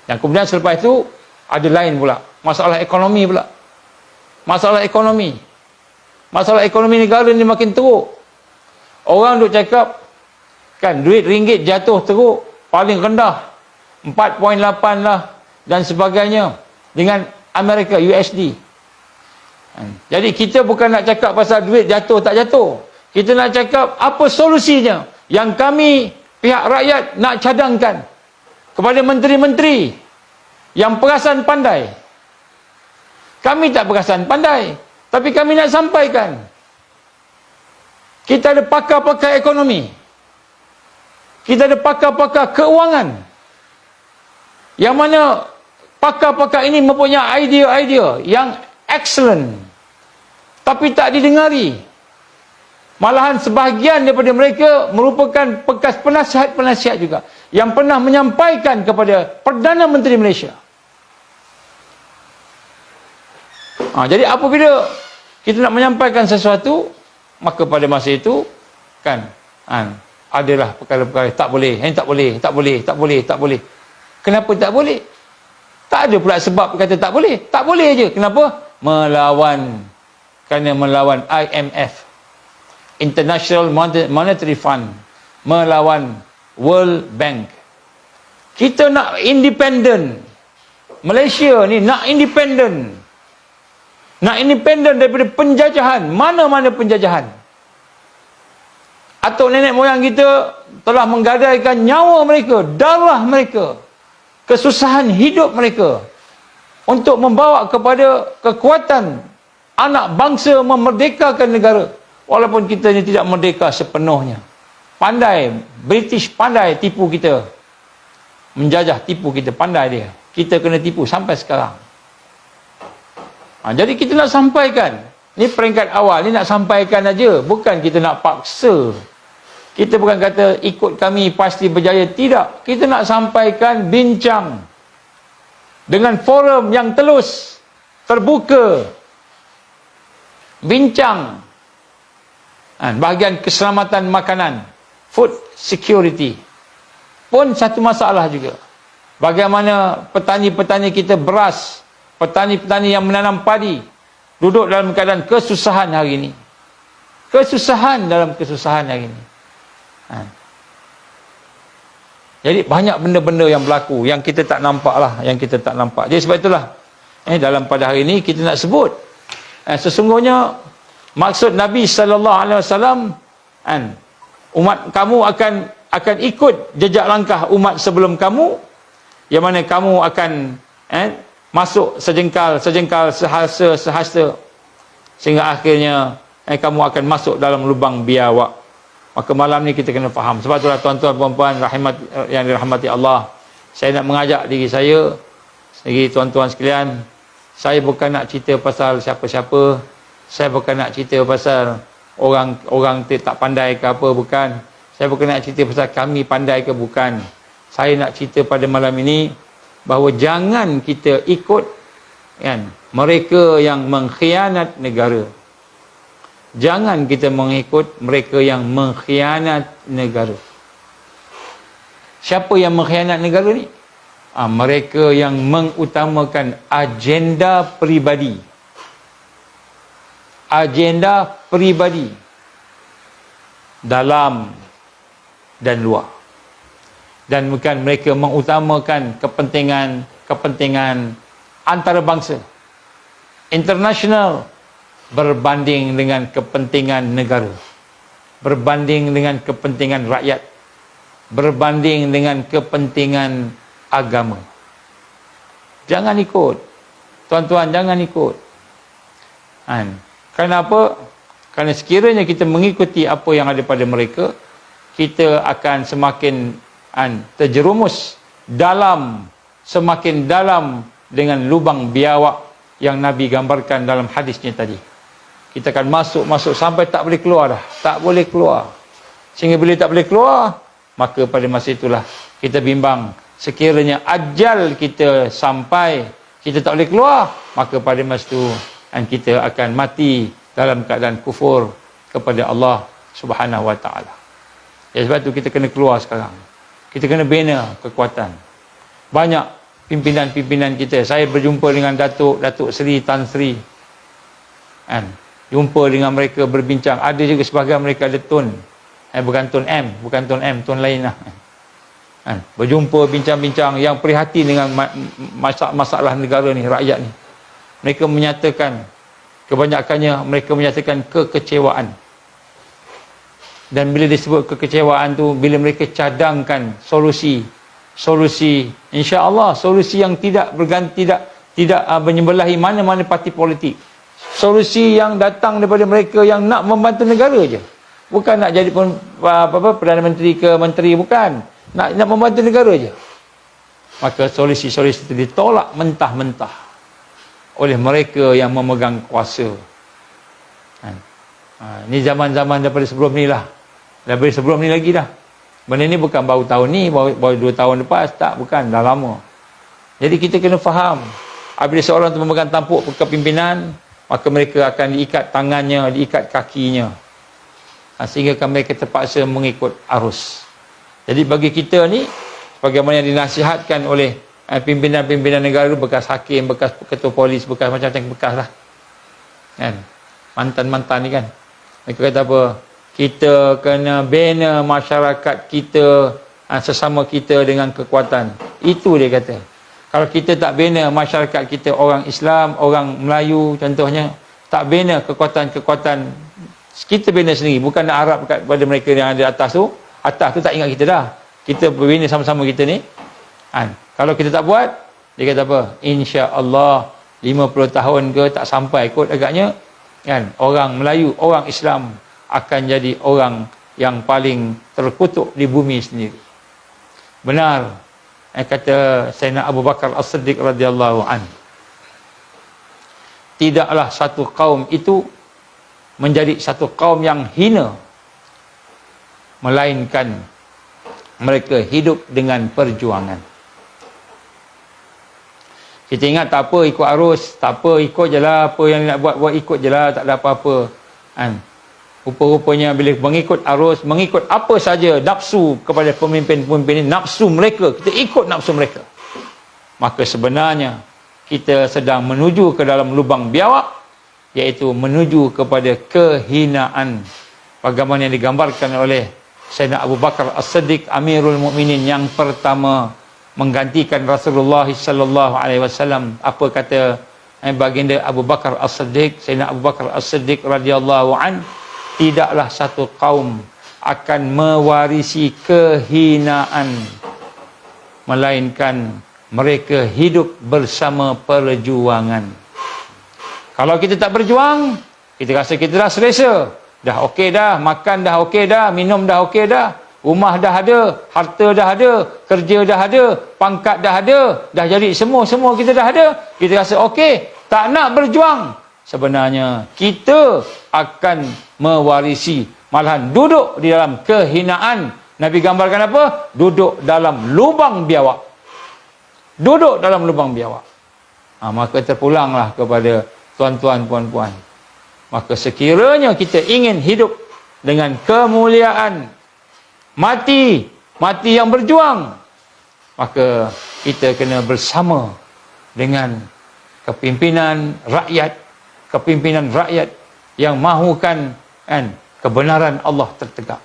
Speaker 1: Dan kemudian selepas itu ada lain pula, masalah ekonomi pula. Masalah ekonomi. Masalah ekonomi negara ni makin teruk. Orang duk cakap kan duit ringgit jatuh teruk, paling rendah 4.8 lah dan sebagainya dengan Amerika, USD. Jadi kita bukan nak cakap pasal duit jatuh tak jatuh. Kita nak cakap apa solusinya yang kami pihak rakyat nak cadangkan kepada menteri-menteri yang perasan pandai. Kami tak perasan pandai, tapi kami nak sampaikan. Kita ada pakar-pakar ekonomi. Kita ada pakar-pakar keuangan. Yang mana pakar-pakar ini mempunyai idea-idea yang excellent, tapi tak didengari. Malahan sebahagian daripada mereka merupakan bekas penasihat-penasihat juga yang pernah menyampaikan kepada Perdana Menteri Malaysia. Jadi apabila kita nak menyampaikan sesuatu, maka pada masa itu kan adalah perkara-perkara tak boleh, tak boleh, tak boleh, tak boleh, tak boleh. Kenapa tak boleh? Tak ada pula sebab kata tak boleh. Tak boleh je. Kenapa? Melawan. Kerana melawan IMF, International Monetary Fund, melawan World Bank, Kita nak independen. Malaysia ni nak independen. Nak independen daripada penjajahan. Mana-mana penjajahan. Atuk nenek moyang kita telah menggadaikan nyawa mereka, darah mereka, kesusahan hidup mereka untuk membawa kepada kekuatan anak bangsa memerdekakan negara. Walaupun kita ni tidak merdeka sepenuhnya. Pandai, British pandai tipu kita. Menjajah, tipu kita, pandai dia. Kita kena tipu sampai sekarang. Jadi kita nak sampaikan. Ni peringkat awal, ni nak sampaikan aja. Bukan kita nak paksa. Kita bukan kata ikut kami pasti berjaya. Tidak. Kita nak sampaikan bincang. Dengan forum yang telus. Terbuka. Bincang. Bahagian keselamatan makanan. Food security. Pun satu masalah juga. Bagaimana petani-petani kita beras, petani-petani yang menanam padi, duduk dalam keadaan kesusahan hari ini. Kesusahan dalam kesusahan hari ini. Jadi banyak benda-benda yang berlaku, yang kita tak nampak lah, yang kita tak nampak. Jadi sebab itulah, dalam pada hari ini kita nak sebut, sesungguhnya maksud Nabi SAW, umat kamu akan ikut jejak langkah umat sebelum kamu, yang mana kamu akan masuk sejengkal, sehasta, sehingga akhirnya kamu akan masuk dalam lubang biawak. Maka malam ni kita kena faham. Sebab itulah tuan-tuan puan-puan yang dirahmati Allah, saya nak mengajak diri saya, sendiri tuan-tuan sekalian, saya bukan nak cerita pasal siapa-siapa, saya bukan nak cerita pasal orang tak pandai ke apa, bukan. Saya bukan nak cerita pasal kami pandai ke, bukan. Saya nak cerita pada malam ini bahawa jangan kita ikut mereka yang mengkhianat negara. Jangan kita mengikut mereka yang mengkhianat negara. Siapa yang mengkhianat negara ni? Mereka yang mengutamakan agenda peribadi. Agenda peribadi dalam dan luar. Dan bukan mereka mengutamakan kepentingan antarabangsa, internasional, berbanding dengan kepentingan negara, berbanding dengan kepentingan rakyat, berbanding dengan kepentingan agama. Jangan ikut. Tuan-tuan, jangan ikut. Kenapa? Kerana sekiranya kita mengikuti apa yang ada pada mereka, kita akan semakin terjerumus semakin dalam dengan lubang biawak yang Nabi gambarkan dalam hadisnya tadi. Kita akan masuk sampai tak boleh keluar dah. Tak boleh keluar. Sehingga bila tak boleh keluar, maka pada masa itulah kita bimbang. Sekiranya ajal kita sampai, kita tak boleh keluar, maka pada masa itu kita akan mati dalam keadaan kufur kepada Allah Subhanahu Wa Taala. Ya, sebab itu kita kena keluar sekarang. Kita kena bina kekuatan. Banyak pimpinan-pimpinan kita. Saya berjumpa dengan Datuk Seri Tan Sri. Jumpa dengan mereka, berbincang. Ada juga sebahagian mereka ada tun. Bukan tun M, tun lain lah. Berjumpa, bincang-bincang yang prihatin dengan masalah negara ni, rakyat ni. Mereka menyatakan, kebanyakannya mereka menyatakan kekecewaan. Dan bila disebut kekecewaan tu, bila mereka cadangkan solusi, insya-Allah solusi yang tidak berganti, tidak menyebelahi mana-mana parti politik. Solusi yang datang daripada mereka yang nak membantu negara je. Bukan nak jadi pun Perdana Menteri ke menteri, bukan. Nak membantu negara je. Maka solusi-solusi itu ditolak mentah-mentah oleh mereka yang memegang kuasa. Ni zaman-zaman daripada sebelum ni lah. Daripada sebelum ni lagi dah. Benda ni bukan baru tahun ni, baru 2 tahun lepas. Tak, bukan. Dah lama. Jadi kita kena faham. Apabila seorang tu memegang tampuk kepimpinan, maka mereka akan diikat tangannya, diikat kakinya. Sehingga mereka terpaksa mengikut arus. Jadi bagi kita ni, bagaimana yang dinasihatkan oleh pimpinan-pimpinan negara, bekas hakim, bekas ketua polis, bekas macam-macam bekas lah. Mantan-mantan ni kan. Mereka kata apa? Kita kena bina masyarakat kita sesama kita dengan kekuatan. Itu dia kata. Kalau kita tak bina masyarakat kita orang Islam, orang Melayu contohnya, tak bina kekuatan-kekuatan, kita bina sendiri, bukan nak harap kepada mereka yang ada atas tu tak ingat kita dah. Kita bina sama-sama kita ni. Kalau kita tak buat, dia kata apa? Insya-Allah 50 tahun ke tak sampai kot agaknya, kan, orang Melayu, orang Islam akan jadi orang yang paling terkutuk di bumi sendiri. Benar kata Sayyidina Abu Bakar As-Siddiq radhiyallahu an, tidaklah satu kaum itu menjadi satu kaum yang hina melainkan mereka hidup dengan perjuangan. Kita ingat tak apa ikut arus, tak apa ikut je lah, apa yang nak buat ikut je lah, tak ada apa-apa, kan. Rupa-rupanya bila mengikut arus, mengikut apa saja nafsu kepada pemimpin-pemimpin ini, nafsu mereka, kita ikut nafsu mereka, maka sebenarnya kita sedang menuju ke dalam lubang biawak, iaitu menuju kepada kehinaan. Bagaimana yang digambarkan oleh Sayyidina Abu Bakar As-Siddiq Amirul Mukminin yang pertama menggantikan Rasulullah sallallahu alaihi wasallam. Apa kata baginda Abu Bakar As-Siddiq, Sayyidina Abu Bakar As-Siddiq radhiyallahu an, tidaklah satu kaum akan mewarisi kehinaan melainkan mereka hidup bersama perjuangan. Kalau kita tak berjuang, kita rasa kita dah selesa, dah okey dah, makan dah okey dah, minum dah okey dah, rumah dah ada, harta dah ada, kerja dah ada, pangkat dah ada, dah jadi semua kita dah ada, kita rasa okey, tak nak berjuang. Sebenarnya kita akan mewarisi, malahan duduk di dalam kehinaan. Nabi gambarkan apa? Duduk dalam lubang biawak. Duduk dalam lubang biawak. Maka terpulanglah kepada tuan-tuan, puan-puan. Maka sekiranya kita ingin hidup dengan kemuliaan, mati yang berjuang, maka kita kena bersama dengan kepimpinan rakyat yang mahukan kebenaran Allah tertegak.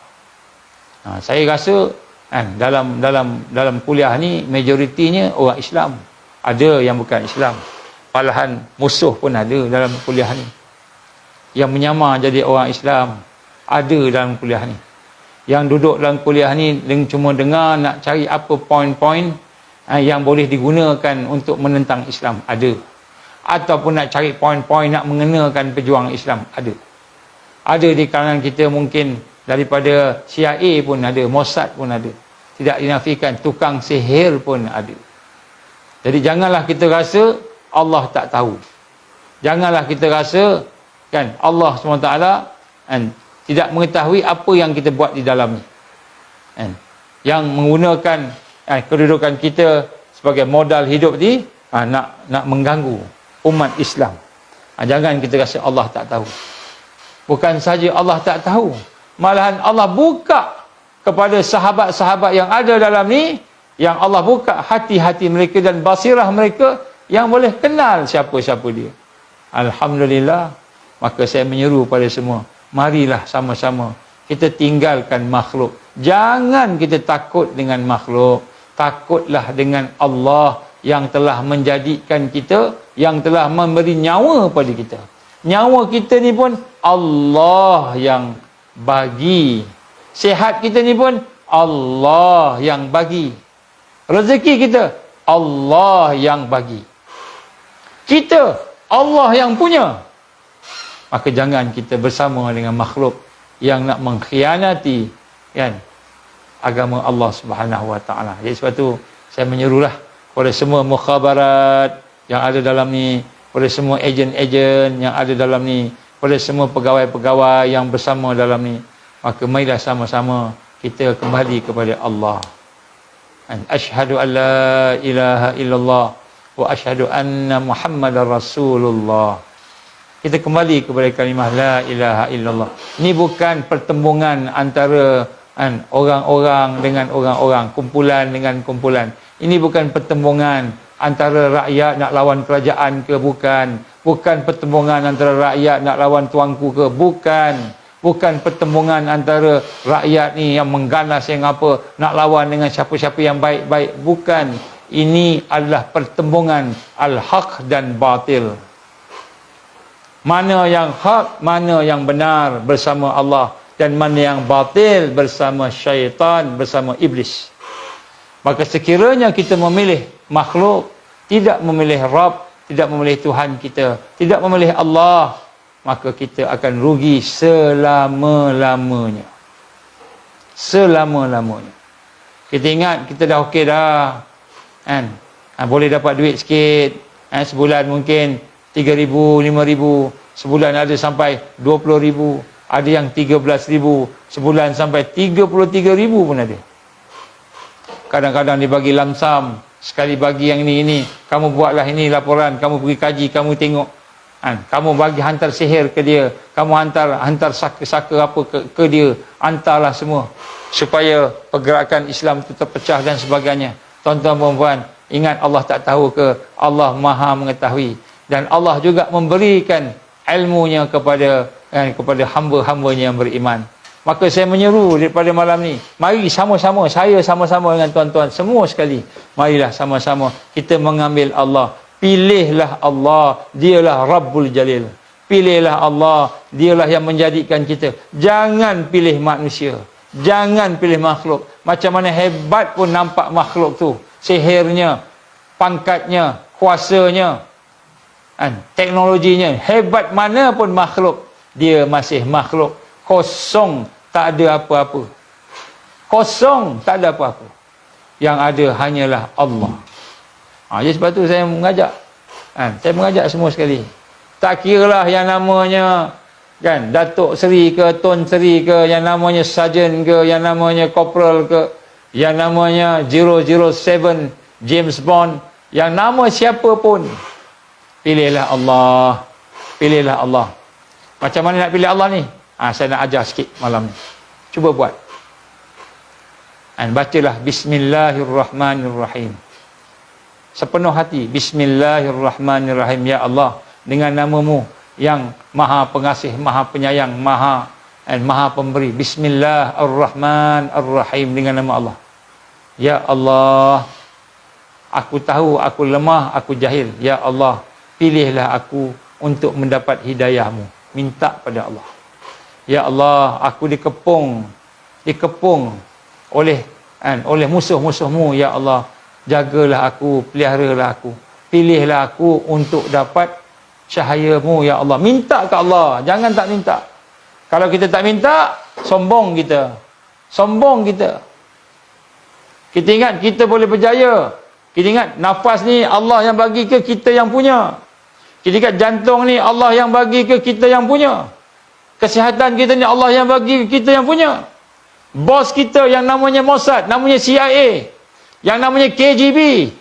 Speaker 1: Saya rasa dalam kuliah ni majoritinya orang Islam. Ada yang bukan Islam. Malahan musuh pun ada dalam kuliah ni. Yang menyamar jadi orang Islam ada dalam kuliah ni. Yang duduk dalam kuliah ni cuma dengar nak cari apa poin-poin yang boleh digunakan untuk menentang Islam, ada. Ataupun nak cari poin-poin nak mengenakan pejuang Islam, ada. Ada di kalangan kita mungkin daripada CIA pun ada, Mossad pun ada. Tidak dinafikan tukang sihir pun ada. Jadi janganlah kita rasa Allah tak tahu. Janganlah kita rasa Allah SWT tidak mengetahui apa yang kita buat di dalam ni. Yang menggunakan kedudukan kita sebagai modal hidup ni nak mengganggu umat Islam. Jangan kita rasa Allah tak tahu. Bukan saja Allah tak tahu, malahan Allah buka kepada sahabat-sahabat yang ada dalam ni, yang Allah buka hati-hati mereka dan basirah mereka yang boleh kenal siapa-siapa dia. Alhamdulillah. Maka saya menyeru pada semua, marilah sama-sama kita tinggalkan makhluk. Jangan kita takut dengan makhluk, takutlah dengan Allah yang telah menjadikan kita, yang telah memberi nyawa pada kita. Nyawa kita ni pun Allah yang bagi. Sihat kita ni pun Allah yang bagi. Rezeki kita Allah yang bagi. Kita Allah yang punya. Maka jangan kita bersama dengan makhluk yang nak mengkhianati agama Allah Subhanahu Wa Taala. Jadi sebab tu saya menyerulah kepada semua mukhabarat yang ada dalam ni, kepada semua ejen-ejen yang ada dalam ni, kepada semua pegawai-pegawai yang bersama dalam ni, maka marilah sama-sama kita kembali kepada Allah. Asyhadu an la ilaha illallah wa asyhadu anna Muhammadar Rasulullah. Kita kembali kepada kalimah la ilaha illallah. Ini bukan pertembungan antara orang-orang dengan orang-orang, kumpulan dengan kumpulan. Ini bukan pertembungan antara rakyat nak lawan kerajaan ke, bukan. Bukan pertembungan antara rakyat nak lawan tuanku ke, bukan. bukan pertembungan antara rakyat ni yang mengganas yang apa, nak lawan dengan siapa-siapa yang baik-baik. Bukan. Ini adalah pertembungan al-haq dan batil. Mana yang hak, mana yang benar bersama Allah, dan mana yang batil bersama syaitan, bersama iblis. Maka sekiranya kita memilih makhluk, tidak memilih Rabb, tidak memilih Tuhan kita, tidak memilih Allah, maka kita akan rugi selama-lamanya. Selama-lamanya. Kita ingat kita dah okey dah, kan? Boleh dapat duit sikit, sebulan mungkin 3,000, 5,000, sebulan ada sampai 20,000, ada yang 13,000, sebulan sampai 33,000 pun ada. Kadang-kadang dibagi lamsam, sekali bagi yang ini, kamu buatlah ini laporan, kamu pergi kaji, kamu tengok, kamu bagi hantar sihir ke dia, kamu hantar saka-saka apa ke dia, hantarlah semua supaya pergerakan Islam itu terpecah dan sebagainya. Tuan-tuan dan puan, ingat Allah tak tahu ke? Allah Maha mengetahui, dan Allah juga memberikan ilmunya kepada hamba-hambanya yang beriman. Maka saya menyeru daripada malam ni, mari sama-sama, saya sama-sama dengan tuan-tuan semua sekali, marilah sama-sama kita mengambil Allah. Pilihlah Allah, dialah Rabbul Jalil. Pilihlah Allah, dialah yang menjadikan kita. Jangan pilih manusia, jangan pilih makhluk. Macam mana hebat pun nampak makhluk tu, sihirnya, pangkatnya, kuasanya, teknologinya, hebat mana pun makhluk, dia masih makhluk. Kosong, tak ada apa-apa. Kosong, tak ada apa-apa. Yang ada hanyalah Allah. Jadi sebab tu saya mengajak, saya mengajak semua sekali. Tak kiralah yang namanya, kan, Datuk Seri ke, Tun Seri ke, yang namanya Sarjan ke, yang namanya Corporal ke, yang namanya 007 James Bond, yang nama siapa pun, pilihlah Allah. Pilihlah Allah. Macam mana nak pilih Allah ni? Saya nak ajar sikit malam ni. Cuba buat. Bacalah Bismillahirrahmanirrahim. Sepenuh hati. Bismillahirrahmanirrahim. Ya Allah, dengan namamu yang Maha Pengasih, Maha Penyayang, Maha Pemberi. Bismillahirrahmanirrahim, dengan nama Allah. Ya Allah, aku tahu aku lemah, aku jahil. Ya Allah, pilihlah aku untuk mendapat hidayahmu. Minta pada Allah. Ya Allah, aku dikepung oleh musuh-musuhmu. Ya Allah, jagalah aku, peliharalah aku, pilihlah aku untuk dapat cahayamu. Ya Allah, minta ke Allah, jangan tak minta. Kalau kita tak minta, sombong kita. Kita ingat kita boleh berjaya. Kita ingat nafas ni Allah yang bagi ke kita yang punya. Kita ingat jantung ni Allah yang bagi ke kita yang punya. Kesihatan kita ni Allah yang bagi kita yang punya. Bos kita yang namanya Mossad, namanya CIA, yang namanya KGB,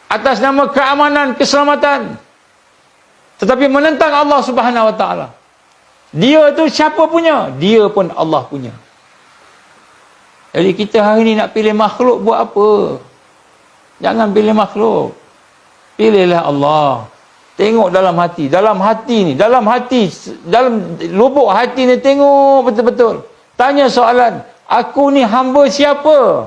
Speaker 1: atas nama keamanan, keselamatan, tetapi menentang Allah Subhanahu Wa Taala. Dia tu siapa punya? Dia pun Allah punya. Jadi kita hari ni nak pilih makhluk buat apa? Jangan pilih makhluk. Pilihlah Allah. Tengok dalam hati ni, dalam lubuk hati ni, tengok betul-betul. Tanya soalan, aku ni hamba siapa?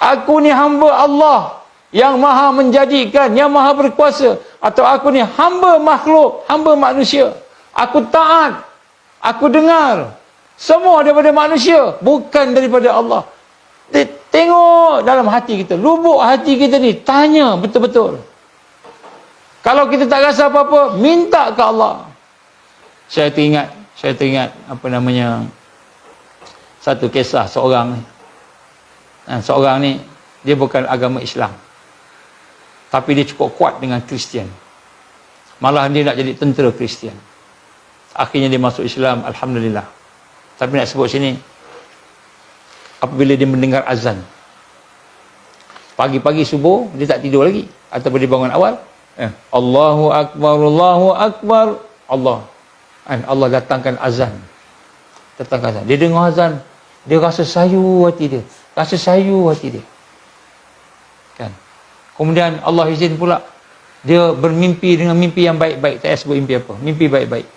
Speaker 1: Aku ni hamba Allah yang maha menjadikan, yang maha berkuasa, atau aku ni hamba makhluk, hamba manusia? Aku taat, aku dengar, semua daripada manusia, bukan daripada Allah. Tengok dalam hati kita, lubuk hati kita ni, tanya betul-betul. Kalau kita tak rasa apa-apa, minta ke Allah. Saya teringat satu kisah seorang ni, dia bukan agama Islam, tapi dia cukup kuat dengan Kristian. Malah dia nak jadi tentera Kristian. Akhirnya dia masuk Islam, alhamdulillah. Tapi nak sebut sini, apabila dia mendengar azan pagi-pagi subuh, dia tak tidur lagi, ataupun dia bangun awal, Allahu Akbar, Allahu Akbar, Allah datangkan azan. Dia dengar azan, dia rasa sayu hati dia, kan. Kemudian Allah izin pula, dia bermimpi dengan mimpi yang baik-baik. Tak sebut mimpi apa, mimpi baik-baik.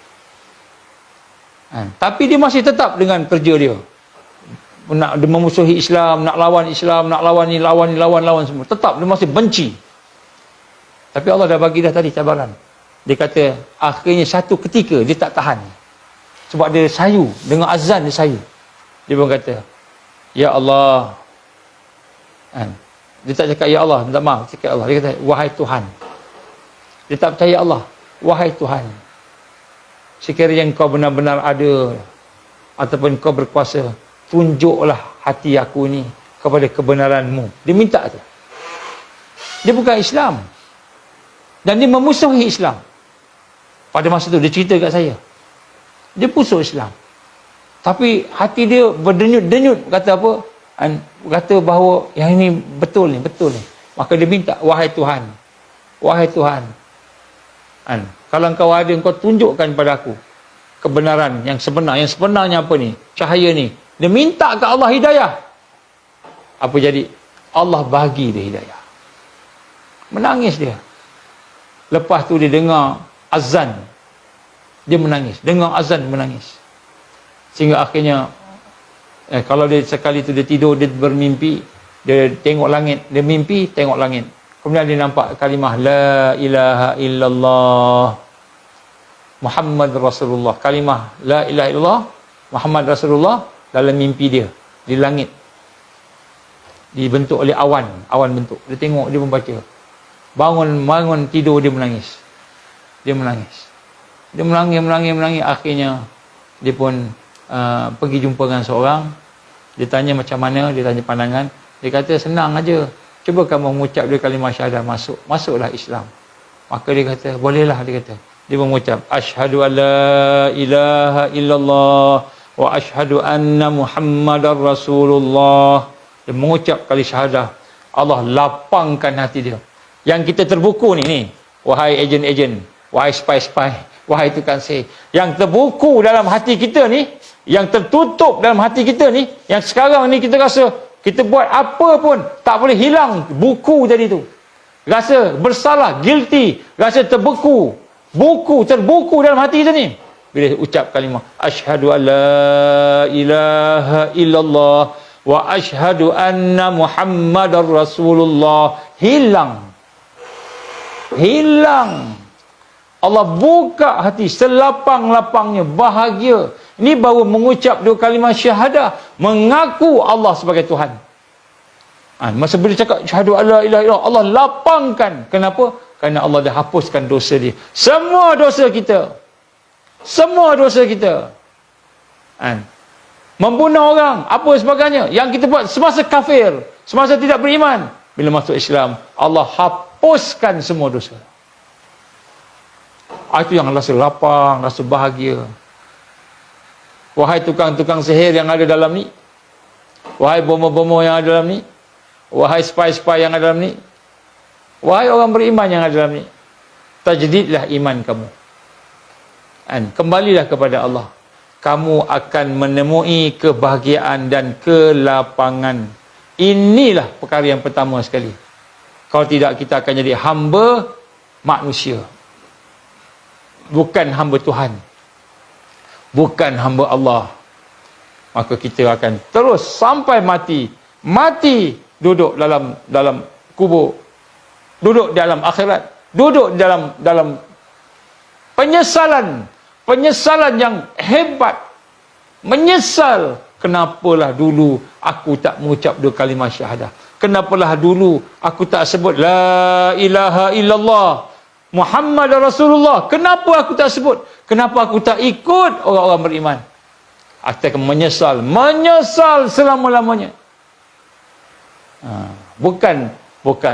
Speaker 1: Tapi dia masih tetap dengan kerja dia. Nak memusuhi Islam, nak lawan Islam, nak lawan ni, lawan semua. Tetap dia masih benci. Tapi Allah dah bagi dah tadi cabaran. Dia kata akhirnya satu ketika dia tak tahan. Sebab dia sayu, dengan azan dia sayu. Dia pun kata, ya Allah. Dia tak cakap ya Allah, minta maaf, cakap Allah. Dia kata wahai Tuhan. Dia tak percaya Allah. Wahai Tuhan, sekiranya Engkau benar-benar ada ataupun Engkau berkuasa, tunjuklah hati aku ni kepada kebenaran-Mu. Dia minta tu. Dia bukan Islam. Dan dia memusuhi Islam. Pada masa tu dia cerita kat saya. Dia musuh Islam. Tapi hati dia berdenyut-denyut, kata apa? Kata bahawa yang ini betul ni. Maka dia minta, wahai Tuhan. Wahai Tuhan. Kalau Engkau ada, Engkau tunjukkan pada aku kebenaran yang sebenar. Yang sebenarnya apa ni? Cahaya ni. Dia minta ke Allah hidayah. Apa jadi? Allah bagi dia hidayah. Menangis dia. Lepas tu dia dengar azan. Dia menangis. Dengar azan, menangis. Sehingga akhirnya, kalau dia sekali tu dia tidur, dia bermimpi, dia tengok langit. Dia mimpi, tengok langit. Kemudian dia nampak kalimah La ilaha illallah Muhammad Rasulullah. Kalimah La ilaha illallah Muhammad Rasulullah dalam mimpi dia di langit, dibentuk oleh awan bentuk. Dia tengok, dia membaca. Bangun tidur, dia menangis. Dia menangis. Akhirnya dia pun pergi jumpa dengan seorang. Dia tanya macam mana, dia tanya pandangan. Dia kata senang aja, cuba kamu mengucap dua kalimah syahadah, masuklah Islam. Maka dia kata bolehlah. Dia mengucap asyhadu alla ilaha illallah wa asyhadu anna Muhammadar Rasulullah. Dia mengucap kali syahadah. Allah lapangkan hati dia. Yang kita terbuku ni, wahai ejen-ejen, wahai spy-spy, wahai tukang sihir, yang terbuku dalam hati kita ni, yang tertutup dalam hati kita ni, yang sekarang ni kita rasa kita buat apa pun tak boleh hilang buku tadi tu. Rasa bersalah, guilty, rasa terbuku dalam hati kita ni. Bila ucap kalimah asyhadu alla ilaha illallah wa asyhadu anna Muhammadar Rasulullah, hilang. Allah buka hati selapang-lapangnya, bahagia. Ini baru mengucap dua kalimah syahadah, mengaku Allah sebagai Tuhan. Masa bila cakap syahadu alla ilaha illallah, Allah lapangkan. Kenapa? Kerana Allah dah hapuskan dosa dia. Semua dosa kita. Membunuh orang, apa sebagainya yang kita buat semasa kafir, semasa tidak beriman. Bila masuk Islam, Allah hapuskan semua dosa. Itu yang rasa lapang, rasa bahagia. Wahai tukang-tukang sihir yang ada dalam ni, wahai bomo-bomo yang ada dalam ni, wahai spy-spy yang ada dalam ni, wahai orang beriman yang ada dalam ni, tajdidlah iman kamu. Kembalilah kepada Allah. Kamu akan menemui kebahagiaan dan kelapangan. Inilah perkara yang pertama sekali. Kalau tidak, kita akan jadi hamba manusia, bukan hamba Tuhan, bukan hamba Allah. Maka kita akan terus sampai mati duduk dalam kubur, duduk dalam akhirat, duduk dalam penyesalan yang hebat. Menyesal, kenapalah dulu aku tak mengucap dua kalimah syahadah, kenapalah dulu aku tak sebut la ilaha illallah Muhammad Rasulullah, kenapa aku tak sebut, kenapa aku tak ikut orang-orang beriman. Aku akan menyesal selama-lamanya. Bukan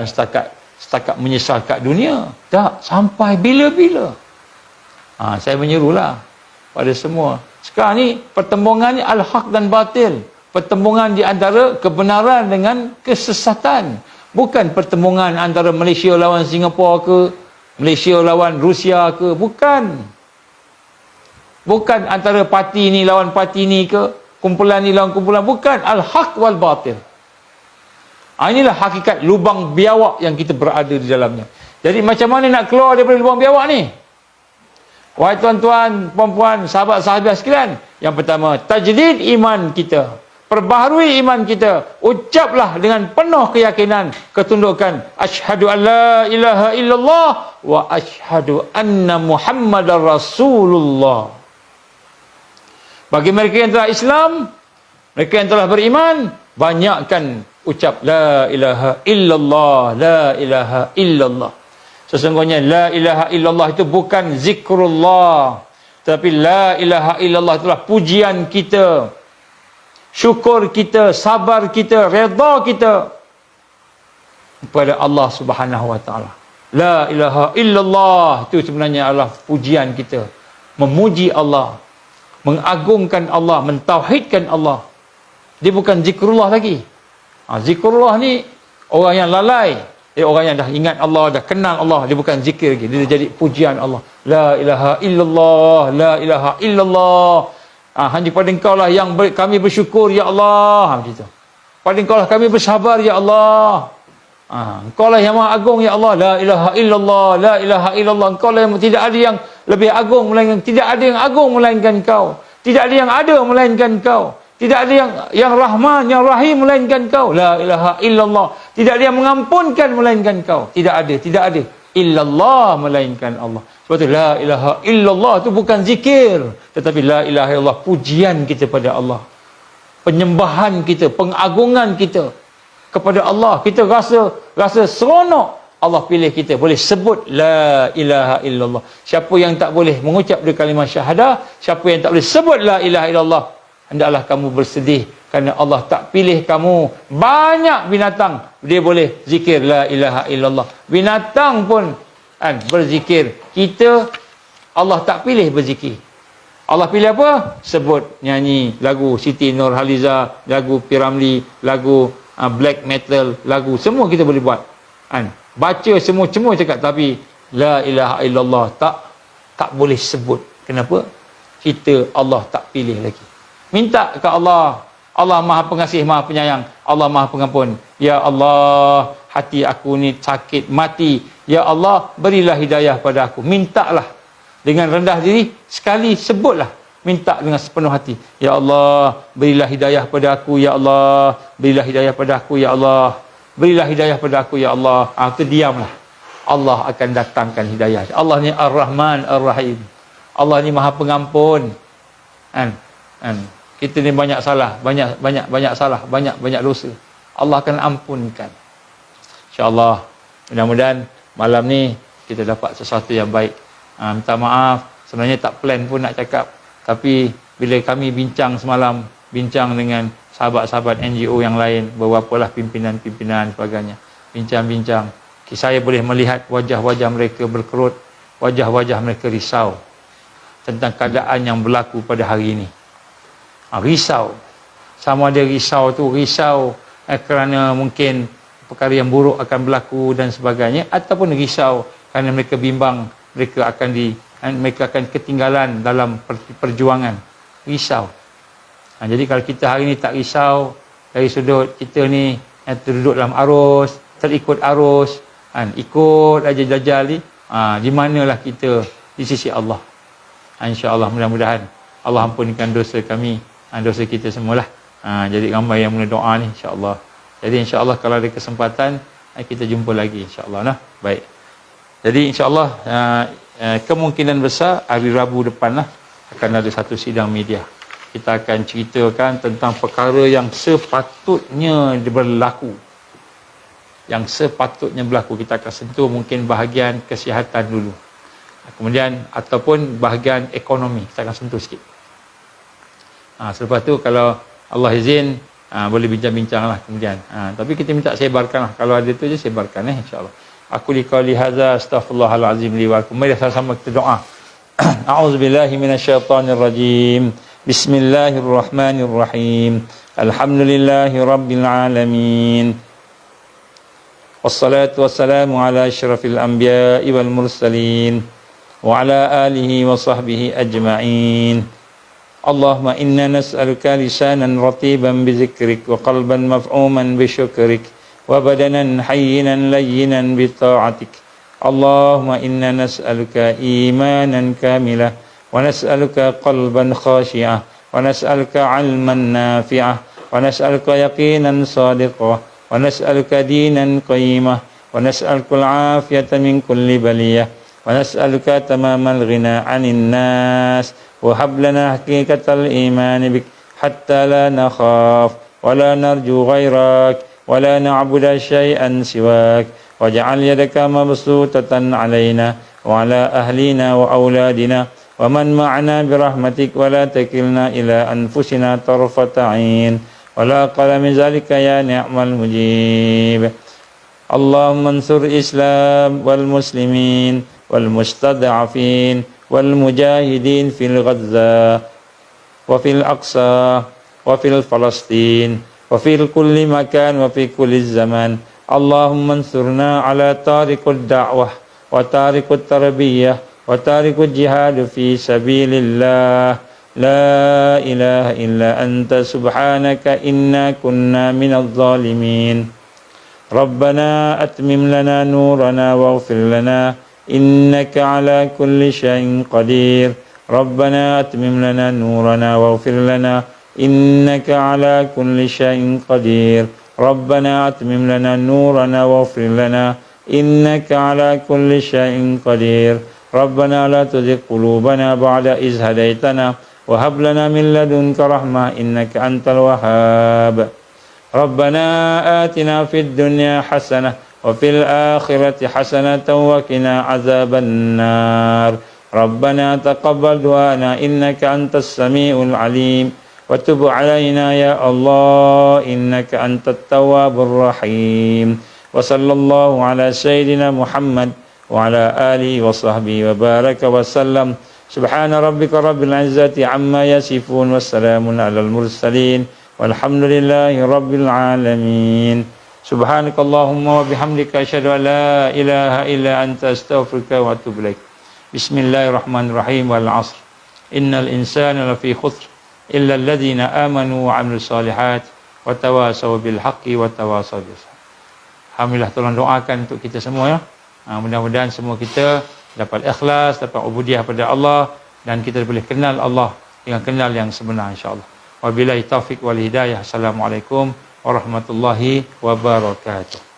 Speaker 1: setakat menyesal kat dunia, tak, sampai bila-bila. Saya menyerulah pada semua. Sekarang ni pertembungan ni al-haq dan batil. Pertembungan di antara kebenaran dengan kesesatan. Bukan pertembungan antara Malaysia lawan Singapura ke, Malaysia lawan Rusia ke, bukan. Bukan antara parti ni lawan parti ni ke, kumpulan ni lawan kumpulan, bukan. Al-haq wal batil. Inilah hakikat lubang biawak yang kita berada di dalamnya. Jadi macam mana nak keluar daripada lubang biawak ni? Wahai tuan-tuan, puan-puan, sahabat-sahabat sekalian, yang pertama, tajdid iman kita. Perbaharui iman kita. Ucaplah dengan penuh keyakinan, ketundukan. Asyhadu an la ilaha illallah wa asyhadu anna Muhammadar Rasulullah. Bagi mereka yang telah Islam, mereka yang telah beriman, banyakkan ucap la ilaha illallah, la ilaha illallah. Sesungguhnya la ilaha illallah itu bukan zikrullah, tapi la ilaha illallah itulah pujian kita, syukur kita, sabar kita, redha kita kepada Allah Subhanahu wa taala. La ilaha illallah itu sebenarnya adalah pujian kita, memuji Allah, mengagungkan Allah, mentauhidkan Allah. Dia bukan zikrullah lagi. Zikrullah ni orang yang lalai, orang yang dah ingat Allah, dah kenal Allah, dia bukan zikir lagi, dia jadi pujian Allah. La ilaha illallah, la ilaha illallah. Hanya pada engkau lah yang kami bersyukur ya Allah, macam tu. Pada engkau lah kami bersabar ya Allah. Engkau lah yang maha agung ya Allah. La ilaha illallah, la ilaha illallah. Engkau lah yang tidak ada yang lebih agung melainkan, tidak ada yang agung melainkan Kau. Tidak ada yang ada melainkan Kau. Tidak ada yang Rahman, yang Rahim melainkan Kau. La ilaha illallah. Tidak ada yang mengampunkan melainkan Kau. Tidak ada illallah melainkan Allah. Sebab itu la ilaha illallah itu bukan zikir, tetapi la ilaha illallah pujian kita pada Allah. Penyembahan kita, pengagungan kita kepada Allah. Kita rasa seronok Allah pilih kita, boleh sebut la ilaha illallah. Siapa yang tak boleh mengucap dua kalimah syahadah, siapa yang tak boleh sebut la ilaha illallah, hendaklah kamu bersedih kerana Allah tak pilih kamu. Banyak binatang dia boleh zikir la ilaha illallah. Binatang pun berzikir. Kita Allah tak pilih berzikir. Allah pilih apa? Sebut, nyanyi lagu Siti Nurhaliza, lagu Piramli, lagu black metal, lagu semua kita boleh buat. Baca semua cakap, tapi la ilaha illallah tak boleh sebut. Kenapa? Kita Allah tak pilih lagi. Minta ke Allah. Allah Maha Pengasih, Maha Penyayang. Allah Maha Pengampun. Ya Allah, hati aku ni sakit, mati. Ya Allah, berilah hidayah pada aku. Mintalah dengan rendah diri, sekali sebutlah. Minta dengan sepenuh hati. Ya Allah, berilah hidayah pada aku. Ya Allah, berilah hidayah pada aku. Ya Allah, berilah hidayah pada aku. Ya Allah. Itu diamlah. Allah akan datangkan hidayah. Allah ni Ar-Rahman Ar-Rahim. Allah ni Maha Pengampun. Kita ni banyak salah, banyak salah, banyak dosa. Allah akan ampunkan. InsyaAllah, mudah-mudahan malam ni kita dapat sesuatu yang baik. Minta maaf, sebenarnya tak plan pun nak cakap, tapi bila kami bincang semalam, bincang dengan sahabat-sahabat NGO yang lain, beberapa lah pimpinan-pimpinan sebagainya, bincang-bincang, saya boleh melihat wajah-wajah mereka berkerut, wajah-wajah mereka risau tentang keadaan yang berlaku pada hari ini. Risau. Sama ada risau kerana mungkin perkara yang buruk akan berlaku dan sebagainya, ataupun risau kerana mereka bimbang mereka akan ketinggalan dalam perjuangan. Risau. Jadi kalau kita hari ini tak risau, dari sudut kita ni terduduk dalam arus, terikut arus, ikut aja jajal ni, di manalah kita di sisi Allah. InsyaAllah, mudah-mudahan Allah ampunkan dosa kami, dosa kita semualah. Jadi ramai yang mula doa ni, insyaAllah. Jadi insyaAllah kalau ada kesempatan, kita jumpa lagi, insyaAllah. Baik. Jadi insyaAllah, kemungkinan besar hari Rabu depan lah akan ada satu sidang media. Kita akan ceritakan tentang perkara yang sepatutnya berlaku. Yang sepatutnya berlaku. Kita akan sentuh mungkin bahagian kesihatan dulu. Kemudian ataupun bahagian ekonomi kita akan sentuh sikit. Selepas tu kalau Allah izin boleh bincang-bincang lah kemudian. Tapi kita minta sebarkan lah. Kalau ada tu je sebarkan insyaAllah. Aku liqali hadza astaghfirullahalazim li wa lakum. Mari sama-sama kita doa. A'udzubillahi minasyaitonirrajim. Bismillahirrahmanirrahim. Alhamdulillahi rabbil alamin. Wassalatu wassalamu ala asyrafil anbiya'i wal mursalin. وعلى آله وصحبه أجمعين اللهم إنا نسألك لسانا رطيبا بذكرك وقلبا مفعوما بشكرك وبدنا حينا لينا بطاعتك Allahumma inna nas'aluka imanan kamilah wa nas'aluka qalban khashi'ah wa nas'aluka 'ilman nafi'ah wa nas'aluka yaqinan sadiqah wa nas'aluka dinan qayyimah wa nas'aluka al-'afiyata min kulli baliyah wa nas'aluka tamamal ghina 'anil nas wa hab lana haqiqatal iman bik hatta la nakhaf wa la narju ghairak wa la na'budu syai'an siwak waj'al yadaka mabsutatan 'alaina wa 'ala ahlina wa auladina wa man ma'ana birahmatik wa la takilna ila anfusina tarfata 'ain wa la aqalla min zalika ya ni'mal mujib. Allahumma ansur Islam wal muslimin wal mustad'afin wal mujahidin fil Gaza wa fil Aqsa wa fil Palestin wa fil kulli makan wa fi kulli zaman. Allahumma ansurna ala tariqud da'wah wa tariqut tarbiyah wa tariqut jihad fi sabilillah. La ilaha illa anta subhanaka inna kunna minadh zalimin. Rabbana atmim lana nurana waghfir lana innaka ala kulli syai'in qadir. Rabbana atmim lana nurana waghfir lana innaka ala kulli syai'in qadir. Rabbana atmim lana nurana waghfir lana innaka ala kulli syai'in qadir. Rabbana la tuzigh qulubana ba'da idh hadaitana wa hab lana min ladunka rahmah innaka antal wahhab. Rabbana atina fid dunya hasanah wa fil akhirati hasanatan wa qina azaban nar. Rabbana taqabbal du'ana innaka antas samiul alim wa tub 'alaina ya Allah innaka antat tawwabur rahim. Wa sallallahu ala sayyidina Muhammad wa ala alihi wa sahbihi wa baraka wa sallam. Subhana rabbika rabbil izzati amma yasifun wassalamun alal mursalin walhamdulillahi rabbil alamin. Subhanakallahumma wa bihamdika asyhadu an la ilaha illa anta astaghfiruka wa atubu ilaik. Bismillahirrahmanirrahim. Wal 'asr. Innal insana lafi khusr illa alladhina amanu wa 'amilus solihat wa tawasaw bil haqqi wa tawasaw bis sabr. Alhamdulillah, tolong doakan untuk kita semua ya. Mudah-mudahan semua kita dapat ikhlas, dapat ubudiyah pada Allah dan kita boleh kenal Allah dengan kenal yang sebenar insya-Allah. Wabillahi taufik wal hidayah. Assalamualaikum warahmatullahi wabarakatuh.